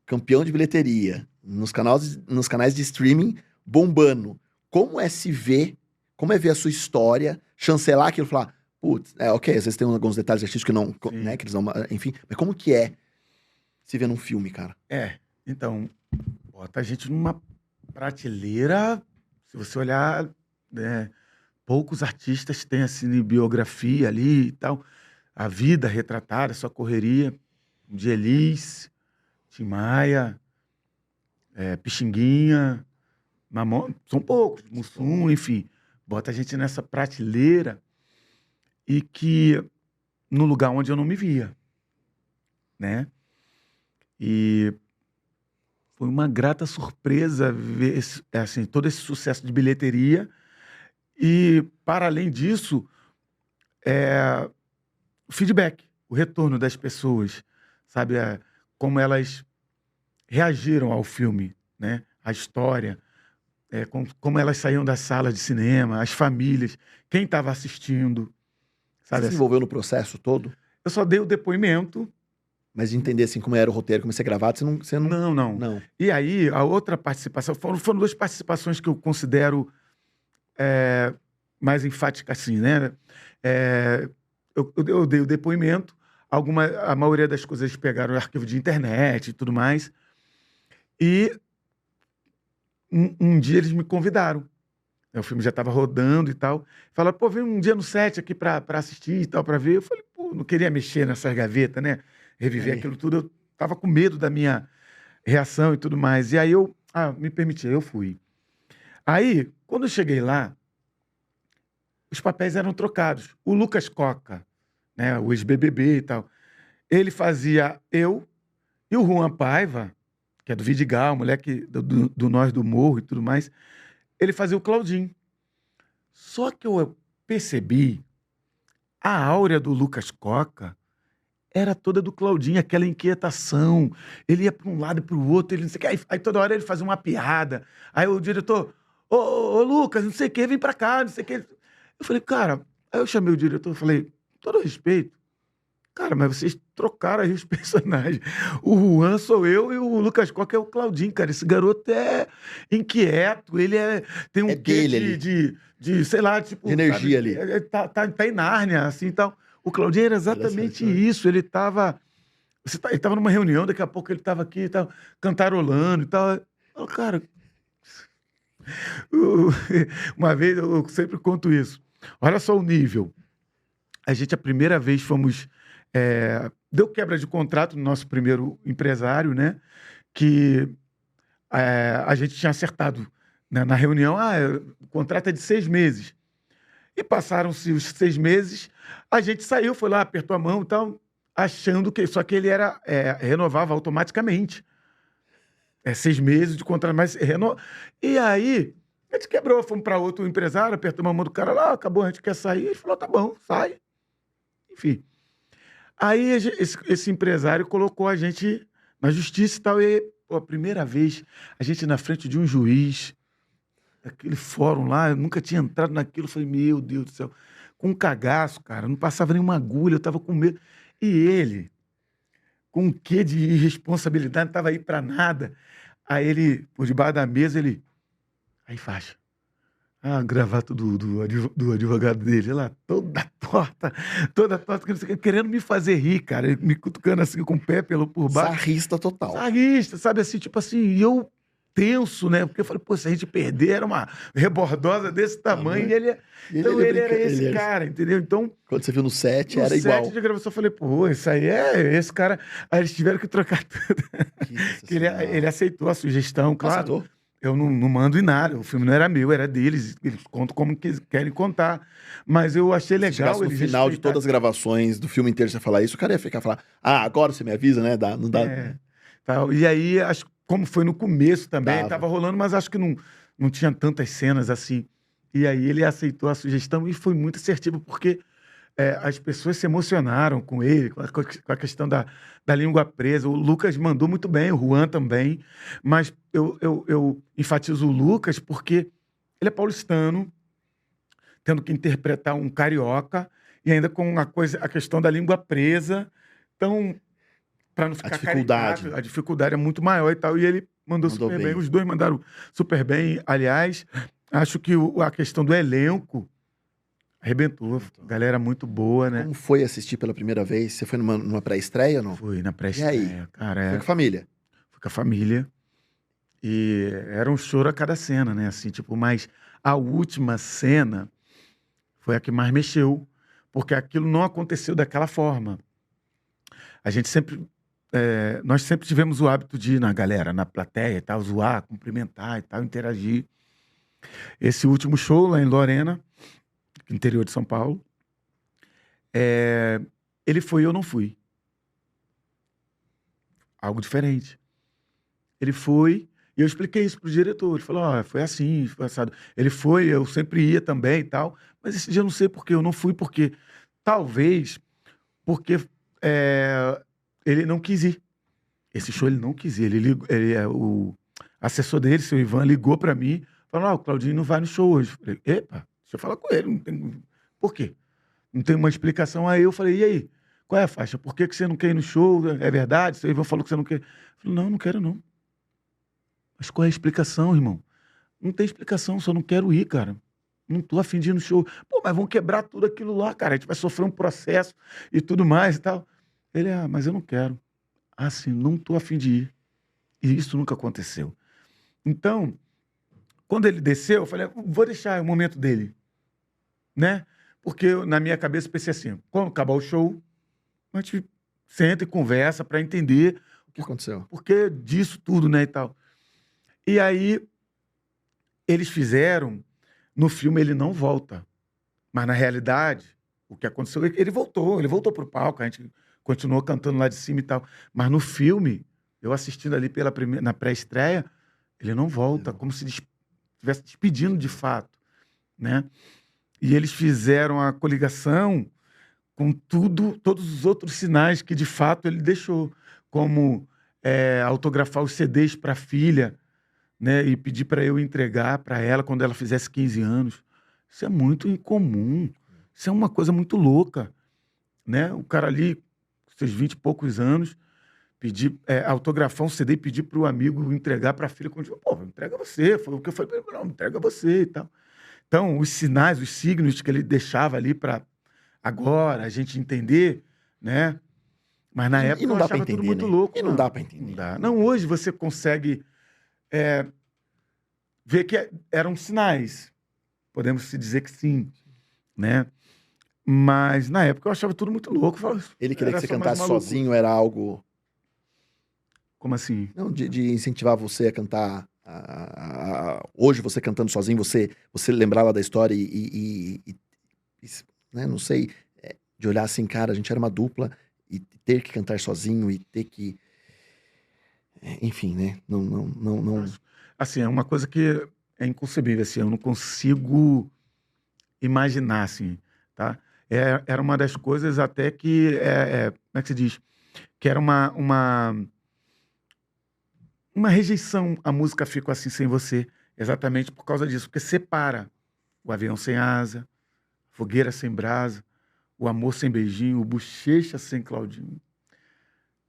campeão de bilheteria, nos canais de streaming, bombando, como é ver a sua história, chancelar aquilo e falar, putz, ok, às vezes tem alguns detalhes artísticos que não, né, que eles não, enfim, mas como que é se ver num filme, cara? Então, bota a gente numa prateleira, se você olhar, né, poucos artistas têm assim biografia ali e tal, a vida retratada, a sua correria, de Elis, Tim Maia, Pixinguinha, são poucos, Mussum, enfim, bota a gente nessa prateleira e que no lugar onde eu não me via, né? E foi uma grata surpresa ver assim, todo esse sucesso de bilheteria e, para além disso, o feedback, o retorno das pessoas, sabe? Como elas reagiram ao filme, né? A história, como elas saíam da sala de cinema, as famílias, quem estava assistindo. Sabe? Você se envolveu no processo todo? Eu só dei o depoimento. Mas de entender assim como era o roteiro, como ia ser gravado, você não... Não. E aí, a outra participação, foram duas participações que eu considero mais enfáticas, assim, né? Eu dei o depoimento, a maioria das coisas eles pegaram o arquivo de internet e tudo mais. E um dia eles me convidaram. O filme já estava rodando e tal. Falaram, pô, vem um dia no set aqui para assistir e tal, para ver. Eu falei, pô, não queria mexer nessas gavetas, né? Reviver aquilo tudo. Eu tava com medo da minha reação e tudo mais. E aí eu me permiti, eu fui. Aí, quando eu cheguei lá, os papéis eram trocados. O Lucas Coca, né, o ex-BBB e tal, ele fazia eu e o Juan Paiva, que é do Vidigal, moleque do Nós do Morro e tudo mais, ele fazia o Claudinho. Só que eu percebi a áurea do Lucas Coca era toda do Claudinho, aquela inquietação. Ele ia para um lado e para o outro, ele não sei o que. Aí toda hora ele fazia uma piada. Aí o diretor, ô, Lucas, não sei o que, vem pra cá, não sei o que. Eu falei, cara, aí eu chamei o diretor e falei, todo respeito, cara, mas vocês trocaram aí os personagens. O Juan sou eu e o Lucas Coca é o Claudinho, cara. Esse garoto é inquieto, ele tem um É quê dele ali. sei lá, tipo... De energia ali. Tá em Nárnia, assim, e tal. O Claudinho era exatamente Interessante, né? isso. Ele tava numa reunião, daqui a pouco ele tava aqui, tava cantarolando e tal. Eu falo, cara, o- uma vez eu sempre conto isso. Olha só o nível. A primeira vez fomos. Deu quebra de contrato no nosso primeiro empresário, né? Que a gente tinha acertado, né, na reunião. O contrato é de 6 meses. E passaram-se os 6 meses, a gente saiu, foi lá, apertou a mão e tal, achando que. Só que ele renovava automaticamente. 6 meses de contrato, mas E aí, a gente quebrou, fomos para outro empresário, apertamos a mão do cara lá, acabou, a gente quer sair. Ele falou, tá bom, sai. Enfim. Aí esse empresário colocou a gente na justiça e tal. E pô, a primeira vez, a gente na frente de um juiz, aquele fórum lá, eu nunca tinha entrado naquilo. Eu falei, meu Deus do céu, com um cagaço, cara, não passava nenhuma agulha, eu tava com medo. E ele, com um quê de irresponsabilidade, não tava aí pra nada. Aí ele, por debaixo da mesa, aí faixa. A gravata do advogado dele, lá, toda torta, que não sei o quê, querendo me fazer rir, cara, ele me cutucando assim com o pé por baixo. Sarrista total. Sarrista, sabe assim, tipo assim, e eu tenso, né? Porque eu falei, pô, se a gente perder, era uma rebordosa desse tamanho, e ele era esse cara, entendeu? Então, quando você viu no set, no era set igual. de gravação, eu falei, pô, isso aí é esse cara. Aí eles tiveram que trocar tudo. Que Que ele aceitou a sugestão, claro. Aceitou? Eu não mando em nada, o filme não era meu, era deles. Eles contam como querem contar. Mas eu achei Se legal. chegasse no eles final de respeitarem. todas as gravações do filme inteiro, você falar isso, o cara ia ficar falar, agora você me avisa, né? Não dá. Tal. E aí, como foi no começo também, Dava. estava rolando, mas acho que não tinha tantas cenas assim. E aí ele aceitou a sugestão e foi muito assertivo, porque as pessoas se emocionaram com ele, com a questão da língua presa. O Lucas mandou muito bem, o Juan também, mas eu enfatizo o Lucas porque ele é paulistano, tendo que interpretar um carioca, e ainda com a questão da língua presa. Então, para não ficar dificuldade. caricato, a dificuldade é muito maior e tal. E ele mandou super bem. Os dois mandaram super bem. Aliás, acho que a questão do elenco arrebentou. Galera muito boa, né? Como foi assistir pela primeira vez? Você foi numa pré-estreia ou não? Foi na E pré-estreia, aí? cara. Foi com a família? Fui com a família. E era um choro a cada cena, né? Assim, tipo, mas a última cena foi a que mais mexeu, porque aquilo não aconteceu daquela forma. A gente nós sempre tivemos o hábito de ir na galera, na plateia e tal, zoar, cumprimentar e tal, interagir. Esse último show lá em Lorena, interior de São Paulo, ele foi e eu não fui. Algo diferente. Ele foi e eu expliquei isso pro diretor. Ele falou, foi assim, foi assado. Ele foi, eu sempre ia também e tal, mas esse dia eu não sei por que eu não fui, porque talvez porque ele não quis ir. Esse show ele não quis ir. O assessor dele, seu Ivan, ligou para mim, falou, o Claudinho não vai no show hoje. Eu falei, epa, deixa eu falar com ele. Não tem... Por quê? Não tem uma explicação. Aí eu falei, e aí? Qual é a faixa? Por que você não quer ir no show? É verdade? Seu Ivan falou que você não quer. Eu falei, não quero não. Mas qual é a explicação, irmão? Não tem explicação, só não quero ir, cara. Não tô afim de ir no show. Pô, mas vão quebrar tudo aquilo lá, cara. A gente vai sofrer um processo e tudo mais e tal. Ele, mas eu não quero. Sim, não tô afim de ir. E isso nunca aconteceu. Então, quando ele desceu, eu falei, vou deixar o momento dele. Né? Porque na minha cabeça eu pensei assim, quando acabar o show, a gente senta e conversa para entender O que aconteceu? por que disso tudo, né, e tal. E aí, eles fizeram, no filme ele não volta. Mas na realidade, o que aconteceu, ele voltou pro palco, a gente continuou cantando lá de cima e tal. Mas no filme, eu assistindo ali na pré-estreia, ele não volta, como se estivesse despedindo de fato, né? E eles fizeram a coligação com todos os outros sinais que de fato ele deixou, como autografar os CDs para a filha, né? E pedir para eu entregar para ela quando ela fizesse 15 anos. Isso é muito incomum. Isso é uma coisa muito louca, né? O cara ali, com seus 20 e poucos anos, pedir, autografar um CD e pedir para o amigo entregar para a filha. Quando eu, pô, entrega você. Foi o que eu falei para ele, não, entrega você e tal. Então, os sinais, os signos que ele deixava ali para agora a gente entender, né? Mas na época não eu dá pra achava tudo entender, muito né? louco. E não dá pra entender. Não dá. Não, hoje você consegue ver que eram sinais. Podemos se dizer que sim, né? Mas na época eu achava tudo muito louco. Eu falava, Ele queria que era você só mais cantasse uma loucura. sozinho, era algo... Como assim? Não, de incentivar você a cantar... Hoje você cantando sozinho, você lembrava da história né, não sei, de olhar assim, cara, a gente era uma dupla e ter que cantar sozinho e ter que... Enfim, né? Não... Assim, é uma coisa que é inconcebível, assim, eu não consigo imaginar, assim, tá? Era uma das coisas até que, como é que se diz? Que era uma rejeição a música Fico Assim Sem Você, exatamente por causa disso, porque separa o avião sem asa, fogueira sem brasa, o amor sem beijinho, o bochecha sem Claudinho.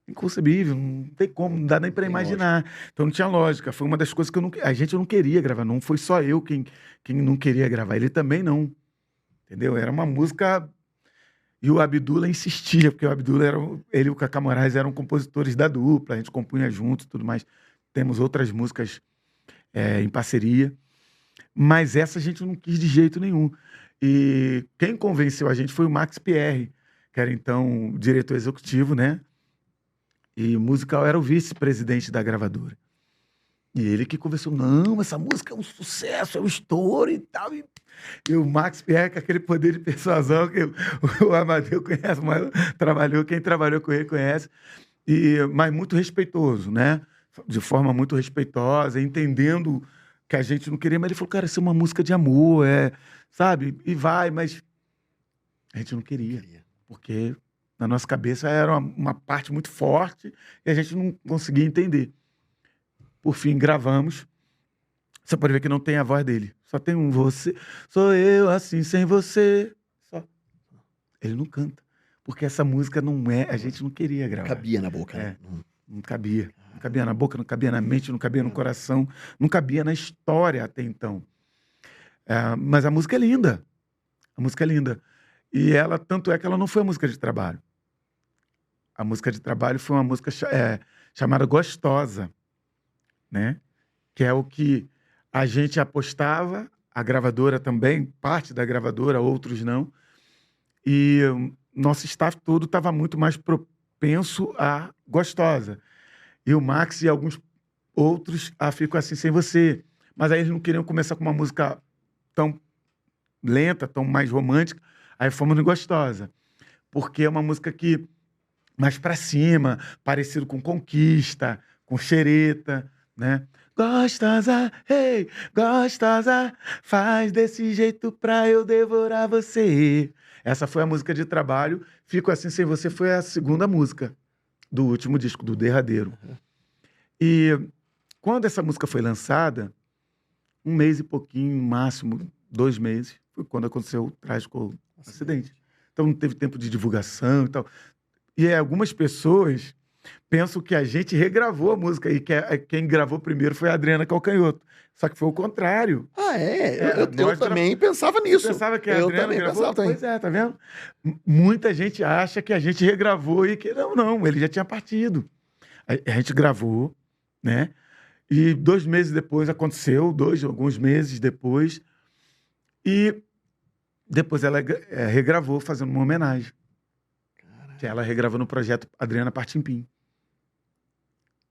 Inconcebível, não tem como, não dá nem para tem imaginar. Então não tinha lógica. Foi uma das coisas que a gente não queria gravar. Não foi só eu quem não queria gravar, ele também não. Entendeu? Era uma música. E o Abdullah insistia, porque o Abdullah ele e o Cacá Moraes eram compositores da dupla, a gente compunha junto e tudo mais. Temos outras músicas em parceria, mas essa a gente não quis de jeito nenhum. E quem convenceu a gente foi o Max Pierre, que era então o diretor executivo, né? E o musical era o vice-presidente da gravadora. E ele que conversou, não, essa música é um sucesso, é um estouro e tal. E o Max Pierre, com aquele poder de persuasão que o Amadeu conhece, mas quem trabalhou com ele conhece, mas muito respeitoso, né? De forma muito respeitosa, entendendo que a gente não queria, mas ele falou, cara, isso é uma música de amor, sabe? E vai, mas a gente não queria, porque na nossa cabeça era uma parte muito forte e a gente não conseguia entender. Por fim, gravamos. Você pode ver que não tem a voz dele. Só tem um você. Sou eu assim sem você. Só. Ele não canta. Porque essa música não a gente não queria gravar. Cabia na boca, né? Não cabia. Não cabia na boca, não cabia na mente, não cabia no coração, não cabia na história até então. Mas a música é linda. A música é linda. E ela, tanto é que ela não foi a música de trabalho. A música de trabalho foi uma música chamada Gostosa, né? Que é o que a gente apostava, a gravadora também, parte da gravadora, outros não. E nosso staff todo estava muito mais propenso a Gostosa. E o Max e alguns outros a Fico Assim Sem Você. Mas aí eles não queriam começar com uma música tão lenta, tão mais romântica. Aí fomos no Gostosa. Porque é uma música que mais pra cima, parecido com Conquista, com Xereta, né? Gostosa, hey, gostosa, faz desse jeito pra eu devorar você. Essa foi a música de trabalho. Fico Assim Sem Você foi a segunda música do último disco, do derradeiro. E quando essa música foi lançada, 1 mês e pouquinho, máximo 2 meses, foi quando aconteceu o trágico acidente. Então não teve tempo de divulgação e tal. E algumas pessoas pensam que a gente regravou a música e que quem gravou primeiro foi a Adriana Calcanhoto. Só que foi o contrário. Eu também pensava nisso. Pensava que a eu Adriana também gravou? pensava também. Pois é, tá vendo? Muita gente acha que a gente regravou e que não, ele já tinha partido. A gente gravou, né? E 2 meses depois aconteceu, alguns meses depois, e depois ela regravou fazendo uma homenagem. Que ela regravou no projeto Adriana Partimpim.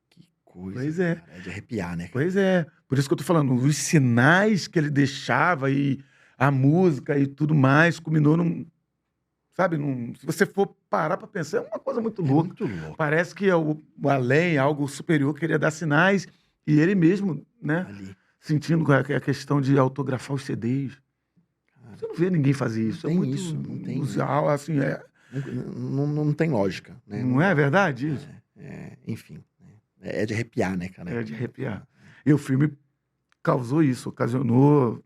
Que coisa. Pois é. Cara, é de arrepiar, né? Pois é. Por isso que eu tô falando, os sinais que ele deixava e a música e tudo mais culminou num... Sabe, se você for parar para pensar, é uma coisa muito louca. Muito louco. Parece que o além, algo superior, queria dar sinais e ele mesmo, né? Ali. Sentindo a questão de autografar os CDs. Você não vê ninguém fazer isso. Não É tem muito isso, não tem. usual, assim, Não tem lógica, né? Não é verdade isso? Enfim. É de arrepiar, né, cara? É de arrepiar. E o filme causou isso, ocasionou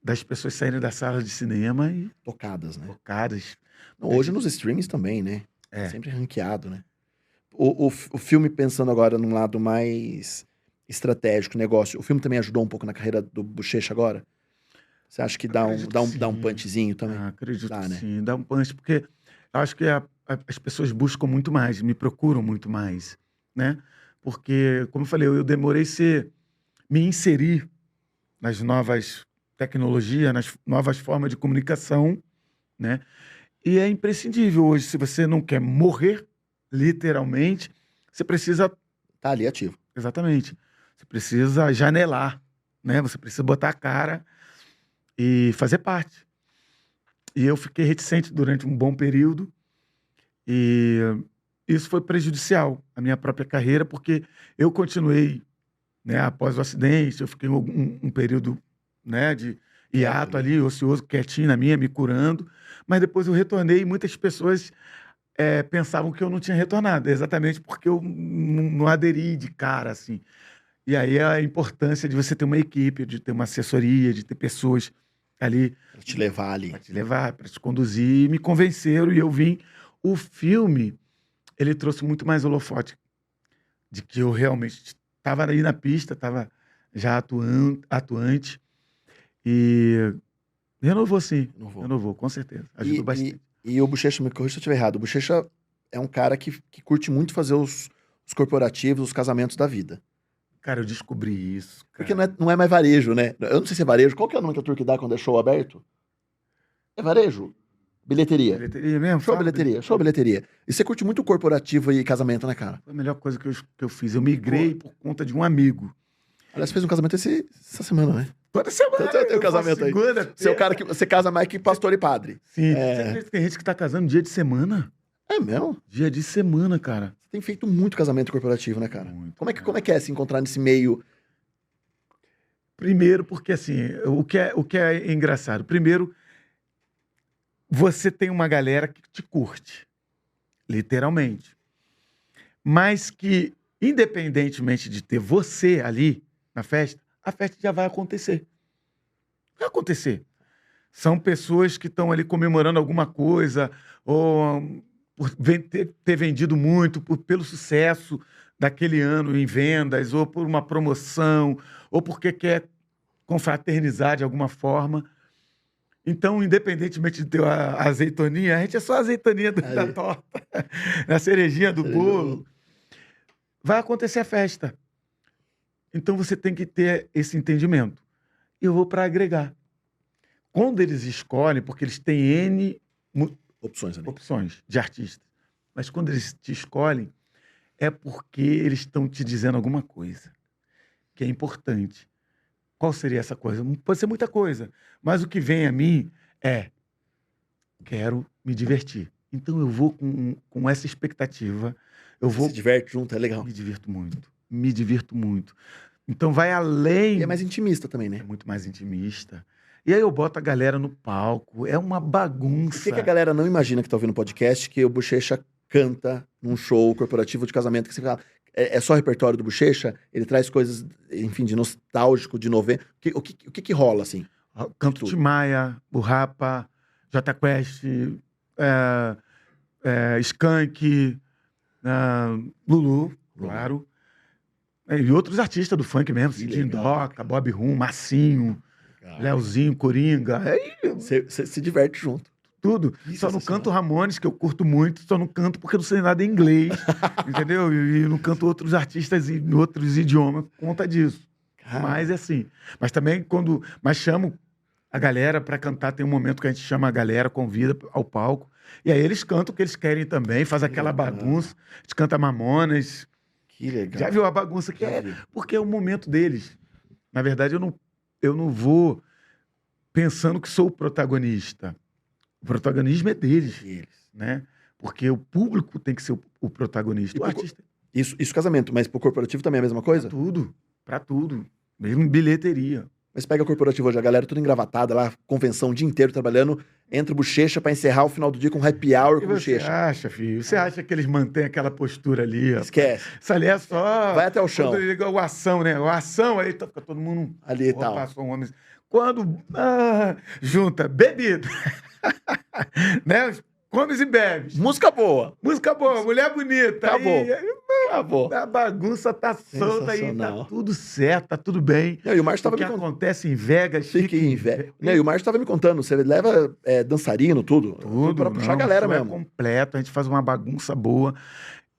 das pessoas saírem da sala de cinema e Tocadas, né? focadas. Não, hoje nos streamings também, né? É. Sempre ranqueado, né? O filme, pensando agora num lado mais estratégico, negócio, o filme também ajudou um pouco na carreira do Bochecha agora? Você acha que Acredito que dá um sim. punchzinho também? Acredito Dá, que né? sim, dá um punch, porque eu acho que as pessoas buscam muito mais, me procuram muito mais, né? Porque, como eu falei, eu demorei me inserir nas novas tecnologias, nas novas formas de comunicação, né? E é imprescindível hoje, se você não quer morrer, literalmente, você precisa, Tá ali ativo. exatamente, você precisa janelar, né? Você precisa botar a cara e fazer parte. E eu fiquei reticente durante um bom período e isso foi prejudicial à minha própria carreira, porque eu continuei, né, após o acidente, eu fiquei um período, né, de hiato ali, ocioso, quietinho na minha, me curando, mas depois eu retornei e muitas pessoas pensavam que eu não tinha retornado, exatamente porque eu não aderi de cara, assim. E aí a importância de você ter uma equipe, de ter uma assessoria, de ter pessoas ali Pra te levar ali. para te levar, para te conduzir, e me convenceram e eu vim. O filme, ele trouxe muito mais holofote de que eu realmente estava aí na pista, estava já atuante e renovou sim, Renovou. renovou, com certeza, ajudou bastante. E o Bochecha, me corrija se eu estiver errado, o Bochecha é um cara que curte muito fazer os corporativos, os casamentos da vida. Cara, eu descobri isso, cara. Porque não é mais varejo, né? Eu não sei se é varejo. Qual que é o nome que a Turk dá quando é show aberto? É varejo? Bilheteria. Bilheteria mesmo? Show Fala, bilheteria, show bilheteria. E você curte muito corporativo e casamento, né, cara? Foi a melhor coisa que eu fiz. Eu migrei por conta de um amigo. Aliás, você fez um casamento essa semana, né? Toda semana. Tem um eu casamento faço aí. segunda, Você é o terça. cara que você casa mais que pastor e padre. Sim. É. Você acredita que tem gente que tá casando dia de semana? É mesmo? Dia de semana, cara. Você tem feito muito casamento corporativo, né, cara? Muito, Como cara. é que é se encontrar nesse meio? Primeiro, porque assim, o que é engraçado? Primeiro, você tem uma galera que te curte, literalmente. Mas que, independentemente de ter você ali na festa, a festa já vai acontecer. Vai acontecer. São pessoas que estão ali comemorando alguma coisa, ou por ter vendido muito, pelo sucesso daquele ano em vendas, ou por uma promoção, ou porque quer confraternizar de alguma forma. Então, independentemente de ter a azeitoninha, a gente é só a azeitoninha da Ali. torta, a cerejinha do Cereja do bolo. Vai acontecer a festa. Então, você tem que ter esse entendimento. Eu vou para agregar. Quando eles escolhem, porque eles têm N Opções ali. opções de artistas, mas quando eles te escolhem, é porque eles estão te dizendo alguma coisa que é importante. Qual seria essa coisa? Pode ser muita coisa, mas o que vem a mim é: quero me divertir. Então eu vou com essa expectativa, eu vou Se diverte junto, é legal. me divirto muito, me divirto muito. Então vai além, E é mais intimista também, é né? muito mais intimista. E aí eu boto a galera no palco, é uma bagunça. Por que a galera não imagina que tá ouvindo o podcast que o Bochecha canta num show corporativo de casamento? Que você fala, é só repertório do Bochecha? Ele traz coisas, enfim, de nostálgico, de 90. O que rola, assim? Canto tudo. Tim Maia, o Rapa, Jota Quest, Skank, Lulu, claro. E outros artistas do funk mesmo, Que Cidinho legal, Doca, Bob Rum, Massinho, Leozinho, Coringa, Você se diverte junto. tudo. Isso Só é não sensacional. canto Ramones, que eu curto muito, só não canto porque eu não sei nada em inglês, entendeu? E não canto outros artistas em outros idiomas por conta disso. Mas é assim. Mas também mas chamo a galera para cantar, tem um momento que a gente chama a galera, convida ao palco, e aí eles cantam o que eles querem também, faz aquela legal. bagunça, a gente canta Mamonas. Que legal. Já viu a bagunça que Já é? vi. Porque é o momento deles. Na verdade, eu não vou pensando que sou o protagonista. O protagonismo é deles, E eles. né? Porque o público tem que ser o protagonista. E O pro- artista Isso casamento, mas pro corporativo também é a mesma coisa? para tudo. Mesmo em bilheteria. Mas pega o corporativo hoje, a galera tudo engravatada lá, convenção o dia inteiro trabalhando. entra o Bochecha pra encerrar o final do dia com happy hour O com que o você Bochecha. acha, filho? Você acha que eles mantêm aquela postura ali? Ó? Esquece. Isso ali é só... Vai até o chão. Quando ele liga o ação, né? O ação, aí fica todo mundo... Ali e Porra, tal. passou um homem... Quando junta bebida, né? Comes e bebes. Música boa. Música boa, mulher bonita. Acabou. Aí, Acabou. a bagunça tá solta aí, tá Sensacional. tudo certo, tá tudo bem. Não, e o Márcio O tava que me contando. acontece em Vegas Fique em Vegas. Não, e o Márcio tava me contando, você leva dançarino, tudo. Tudo, Pra puxar a não, galera o show mesmo. É completo, a gente faz uma bagunça boa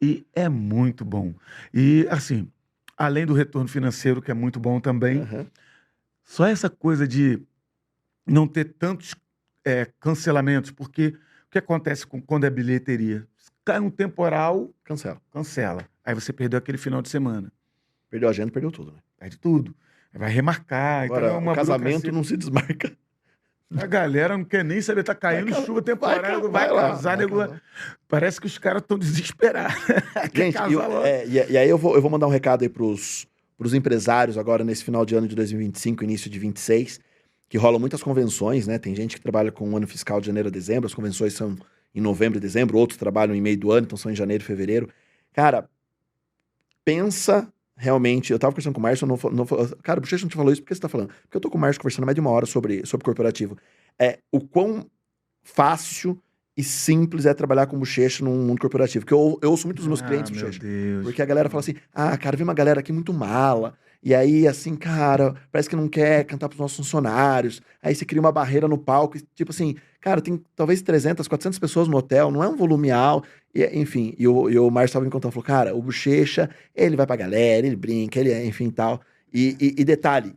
e é muito bom. E, assim, além do retorno financeiro, que é muito bom também, Aham. só essa coisa de não ter tantos cancelamentos, porque o que acontece quando é bilheteria? Cai um temporal, Cancela. cancela. Aí você perdeu aquele final de semana. Perdeu a agenda, perdeu tudo, né? Perde tudo. Vai remarcar. Agora, então é uma o casamento burocracia. não se desmarca. A galera não quer nem saber, tá caindo Vai ca- chuva temporária, vai lá, casar, vai nego. casar. Parece que os caras estão desesperados. Quer Gente, casar logo. e aí eu vou mandar um recado aí pros empresários agora nesse final de ano de 2025, início de 26, que rolam muitas convenções, né? Tem gente que trabalha com o ano fiscal de janeiro a dezembro, as convenções são em novembro e dezembro, outros trabalham em meio do ano, então são em janeiro e fevereiro. Cara, pensa realmente. Eu tava conversando com o Márcio, cara, o Bochecha não te falou isso, por que você tá falando? Porque eu tô com o Márcio conversando mais de uma hora sobre corporativo. O quão fácil e simples é trabalhar com Bochecha num mundo corporativo. Porque eu ouço muito dos meus clientes, meu Bochecha. Deus. Porque a galera fala assim, cara, vem uma galera aqui muito mala. E aí, assim, cara, parece que não quer cantar pros nossos funcionários. Aí você cria uma barreira no palco. Tipo assim, cara, tem talvez 300, 400 pessoas no hotel, não é um volume alto. E, enfim, e o Márcio estava me contando, falou, cara, o Bochecha, ele vai pra galera, ele brinca, enfim, tal. E detalhe,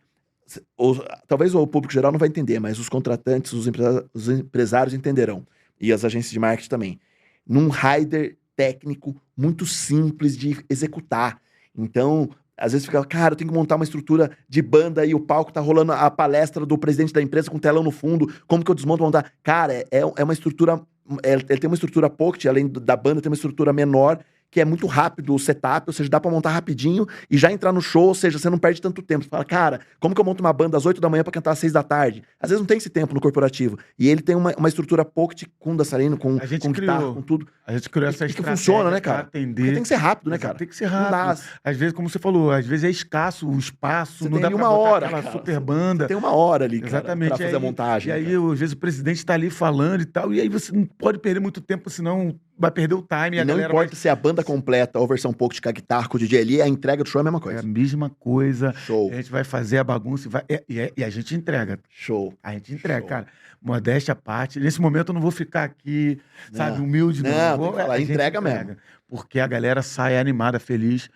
talvez o público geral não vai entender, mas os contratantes, os empresários entenderão. E as agências de marketing também. Num rider técnico muito simples de executar. Então, às vezes fica, cara, eu tenho que montar uma estrutura de banda e o palco tá rolando a palestra do presidente da empresa com telão no fundo. Como que eu desmonto pra montar? Cara, é uma estrutura. Ele tem uma estrutura pocket, além da banda, tem uma estrutura menor, que é muito rápido o setup, ou seja, dá pra montar rapidinho e já entrar no show, ou seja, você não perde tanto tempo. Você fala, cara, como que eu monto uma banda às 8 da manhã pra cantar às 6 da tarde? Às vezes não tem esse tempo no corporativo. E ele tem uma estrutura pocket com dançarino, com guitarra, com tudo. A gente criou essa que estratégia funciona, né, pra cara? atender. Porque tem que ser rápido, né, Exato, cara? tem que ser Não dá. rápido. Às vezes, como você falou, às vezes é escasso o espaço, Você não tem dá ali pra uma botar hora, aquela cara. super banda. Tem uma hora ali, cara, Exatamente. pra fazer a montagem. E né, aí, cara? às vezes, o presidente está ali falando e tal, e aí você não pode perder muito tempo, senão vai perder o time. E a não galera importa se é a banda completa ou versão pocket com a guitarra, com o DJ ali, a entrega do show é a mesma vai... É a coisa. mesma coisa. Show. A gente vai fazer a bagunça e a gente entrega. Show. A gente entrega, Show. cara. Modéstia à parte. Nesse momento eu não vou ficar aqui, sabe, humilde. Não, Não, tem vou, que falar, a gente entrega mesmo. Porque a galera sai animada, feliz.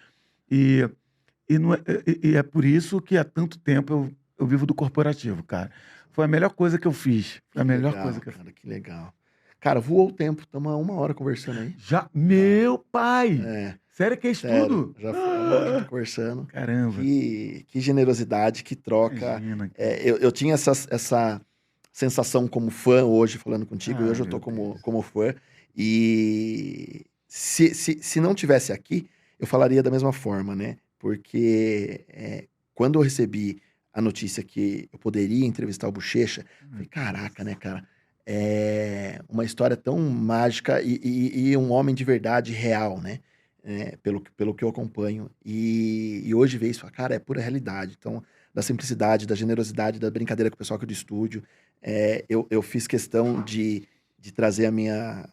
E é por isso que há tanto tempo eu vivo do corporativo, cara. Foi a melhor coisa que eu fiz. Foi a melhor Legal, coisa que eu fiz. cara, que legal. Cara, voou o tempo. Estamos há uma hora conversando aí. Já, meu pai! É, Sério que é isso sério. tudo? Já foi uma hora conversando. Caramba. Que generosidade, que troca. Imagina. Eu tinha essa sensação como fã hoje, falando contigo, e hoje eu tô meu Deus. como fã. E se não tivesse aqui, eu falaria da mesma forma, né? Porque quando eu recebi a notícia que eu poderia entrevistar o Bochecha, eu falei, caraca, né, cara? É uma história tão mágica e um homem de verdade real, né? Pelo que eu acompanho. E hoje ver isso, cara, é pura realidade. Então, da simplicidade, da generosidade, da brincadeira com o pessoal aqui do estúdio, eu fiz questão de trazer a minha,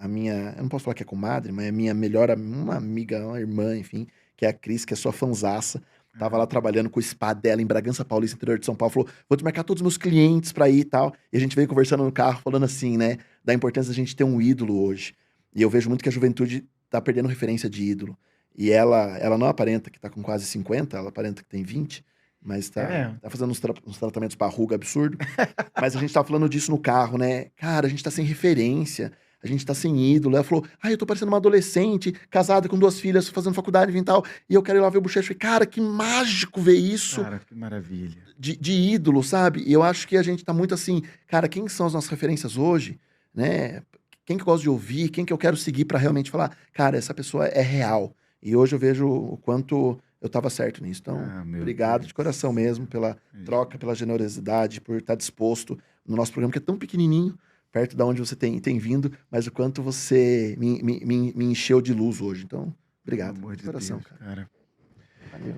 eu não posso falar que é comadre, mas é minha melhor, uma amiga, uma irmã, enfim, que é a Cris, que é sua fanzaça. Tava lá trabalhando com o spa dela em Bragança Paulista, interior de São Paulo. Falou, vou te marcar todos os meus clientes pra ir e tal. E a gente veio conversando no carro, falando assim, né? Da importância da gente ter um ídolo hoje. E eu vejo muito que a juventude tá perdendo referência de ídolo. E ela não aparenta que tá com quase 50, ela aparenta que tem 20. Mas tá fazendo uns tratamentos pra ruga absurdo. Mas a gente tá falando disso no carro, né? Cara, a gente tá sem referência. A gente tá sem ídolo. Ela falou, eu tô parecendo uma adolescente, casada com 2 filhas, fazendo faculdade e tal, e eu quero ir lá ver o Bochecha. Cara, que mágico ver isso. Cara, que maravilha. De ídolo, sabe? E eu acho que a gente tá muito assim, cara, quem são as nossas referências hoje, né? Quem que eu gosto de ouvir, quem que eu quero seguir pra realmente falar, cara, essa pessoa é real. E hoje eu vejo o quanto eu tava certo nisso. Então, obrigado Deus. de coração mesmo pela troca, pela generosidade, por estar disposto no nosso programa, que é tão pequenininho, perto de onde você tem vindo, mas o quanto você me encheu de luz hoje. Então, obrigado. Pelo amor De de coração, Deus, cara. Valeu.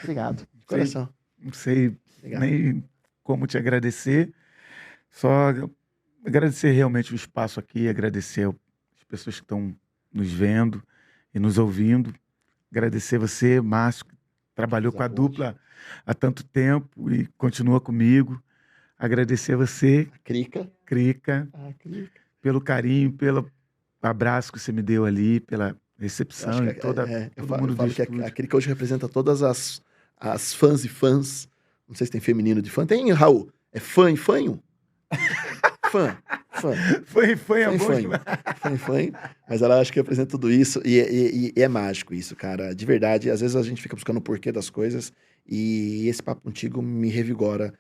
Obrigado. De Sei. coração. Não sei Obrigado. nem como te agradecer. Só agradecer realmente o espaço aqui, agradecer as pessoas que estão nos vendo e nos ouvindo. Agradecer você, Márcio, que trabalhou com a dupla há tanto tempo e continua comigo. Agradecer a você, Crica. Crica, Crica. pelo carinho, pelo abraço que você me deu ali, pela recepção Acho e que todo eu mundo do falo que estúdio. a Crica hoje representa todas as fãs e fãs. Não sei se tem feminino de fã. Tem, Raul? É fã e fanho? Fã. Foi Fã, bom fã. demais. Fã. Mas ela acho que representa tudo isso. E é mágico isso, cara. De verdade, às vezes a gente fica buscando o porquê das coisas. E esse papo contigo me revigora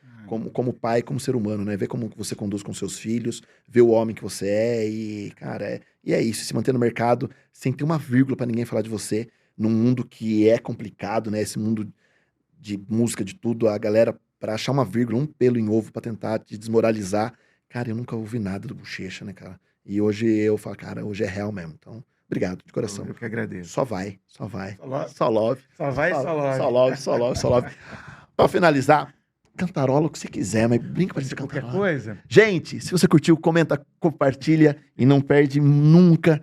como pai, como ser humano, né? Ver como você conduz com seus filhos, ver o homem que você é. E, cara, é isso. Se manter no mercado sem ter uma vírgula pra ninguém falar de você. Num mundo que é complicado, né? Esse mundo de música, de tudo. A galera, pra achar uma vírgula, um pelo em ovo pra tentar te desmoralizar. Cara, eu nunca ouvi nada do Bochecha, né, cara? E hoje eu falo, cara, hoje é real mesmo. Então, obrigado, de coração. Eu que agradeço. Só vai. Só love. Só love. Só vai e só love. Só love. Pra finalizar, cantarola o que você quiser, mas brinca pra gente Qualquer cantarola. coisa. Gente, se você curtiu, comenta, compartilha e não perde nunca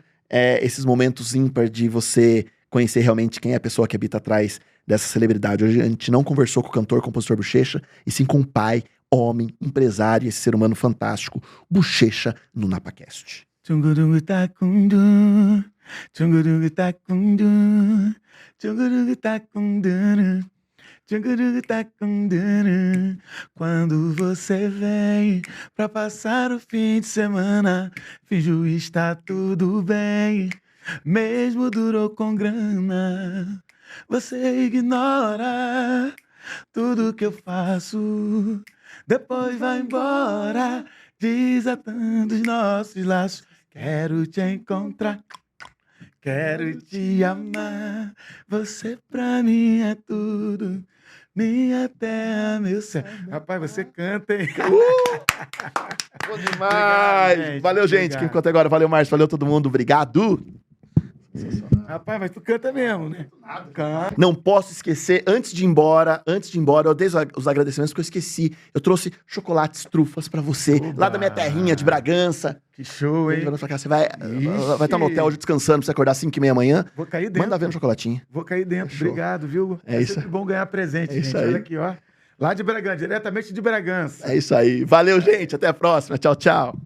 esses momentos ímpar de você conhecer realmente quem é a pessoa que habita atrás dessa celebridade. Hoje a gente não conversou com o cantor, compositor Bochecha, e sim com o pai, homem, empresário, esse ser humano fantástico, Bochecha, no NapaCast. Tchungurungu tacundu, tchungurungu tacundu, tchungurungu tacunduru, tchungurungu tacunduru. Quando você vem pra passar o fim de semana, finjo está tudo bem, mesmo durou com grana. Você ignora tudo que eu faço, depois vai embora, desatando os nossos laços. Quero te encontrar, quero te amar. Você pra mim é tudo, minha terra, meu céu. Rapaz, você canta, hein? Bom demais! Obrigado, gente. Valeu, gente. Obrigado. Quem conta agora, valeu, Márcio. Valeu todo mundo. Obrigado. Rapaz, mas tu canta mesmo, né? Canta. Não posso esquecer, antes de ir embora, eu dei os agradecimentos porque eu esqueci. Eu trouxe chocolates trufas pra você, Oba! lá da minha terrinha de Bragança. Que show, hein? Pra cá, você vai Ixi. estar no hotel hoje descansando pra você acordar às 5h30 amanhã. Vou cair dentro. Manda ver um chocolatinho. Vou cair dentro. Fechou. Obrigado, viu? É isso. sempre bom ganhar presente, É gente. isso aí. Olha aqui, ó. Lá de Bragança, diretamente de Bragança. É isso aí. Valeu, gente. Até a próxima. Tchau, tchau.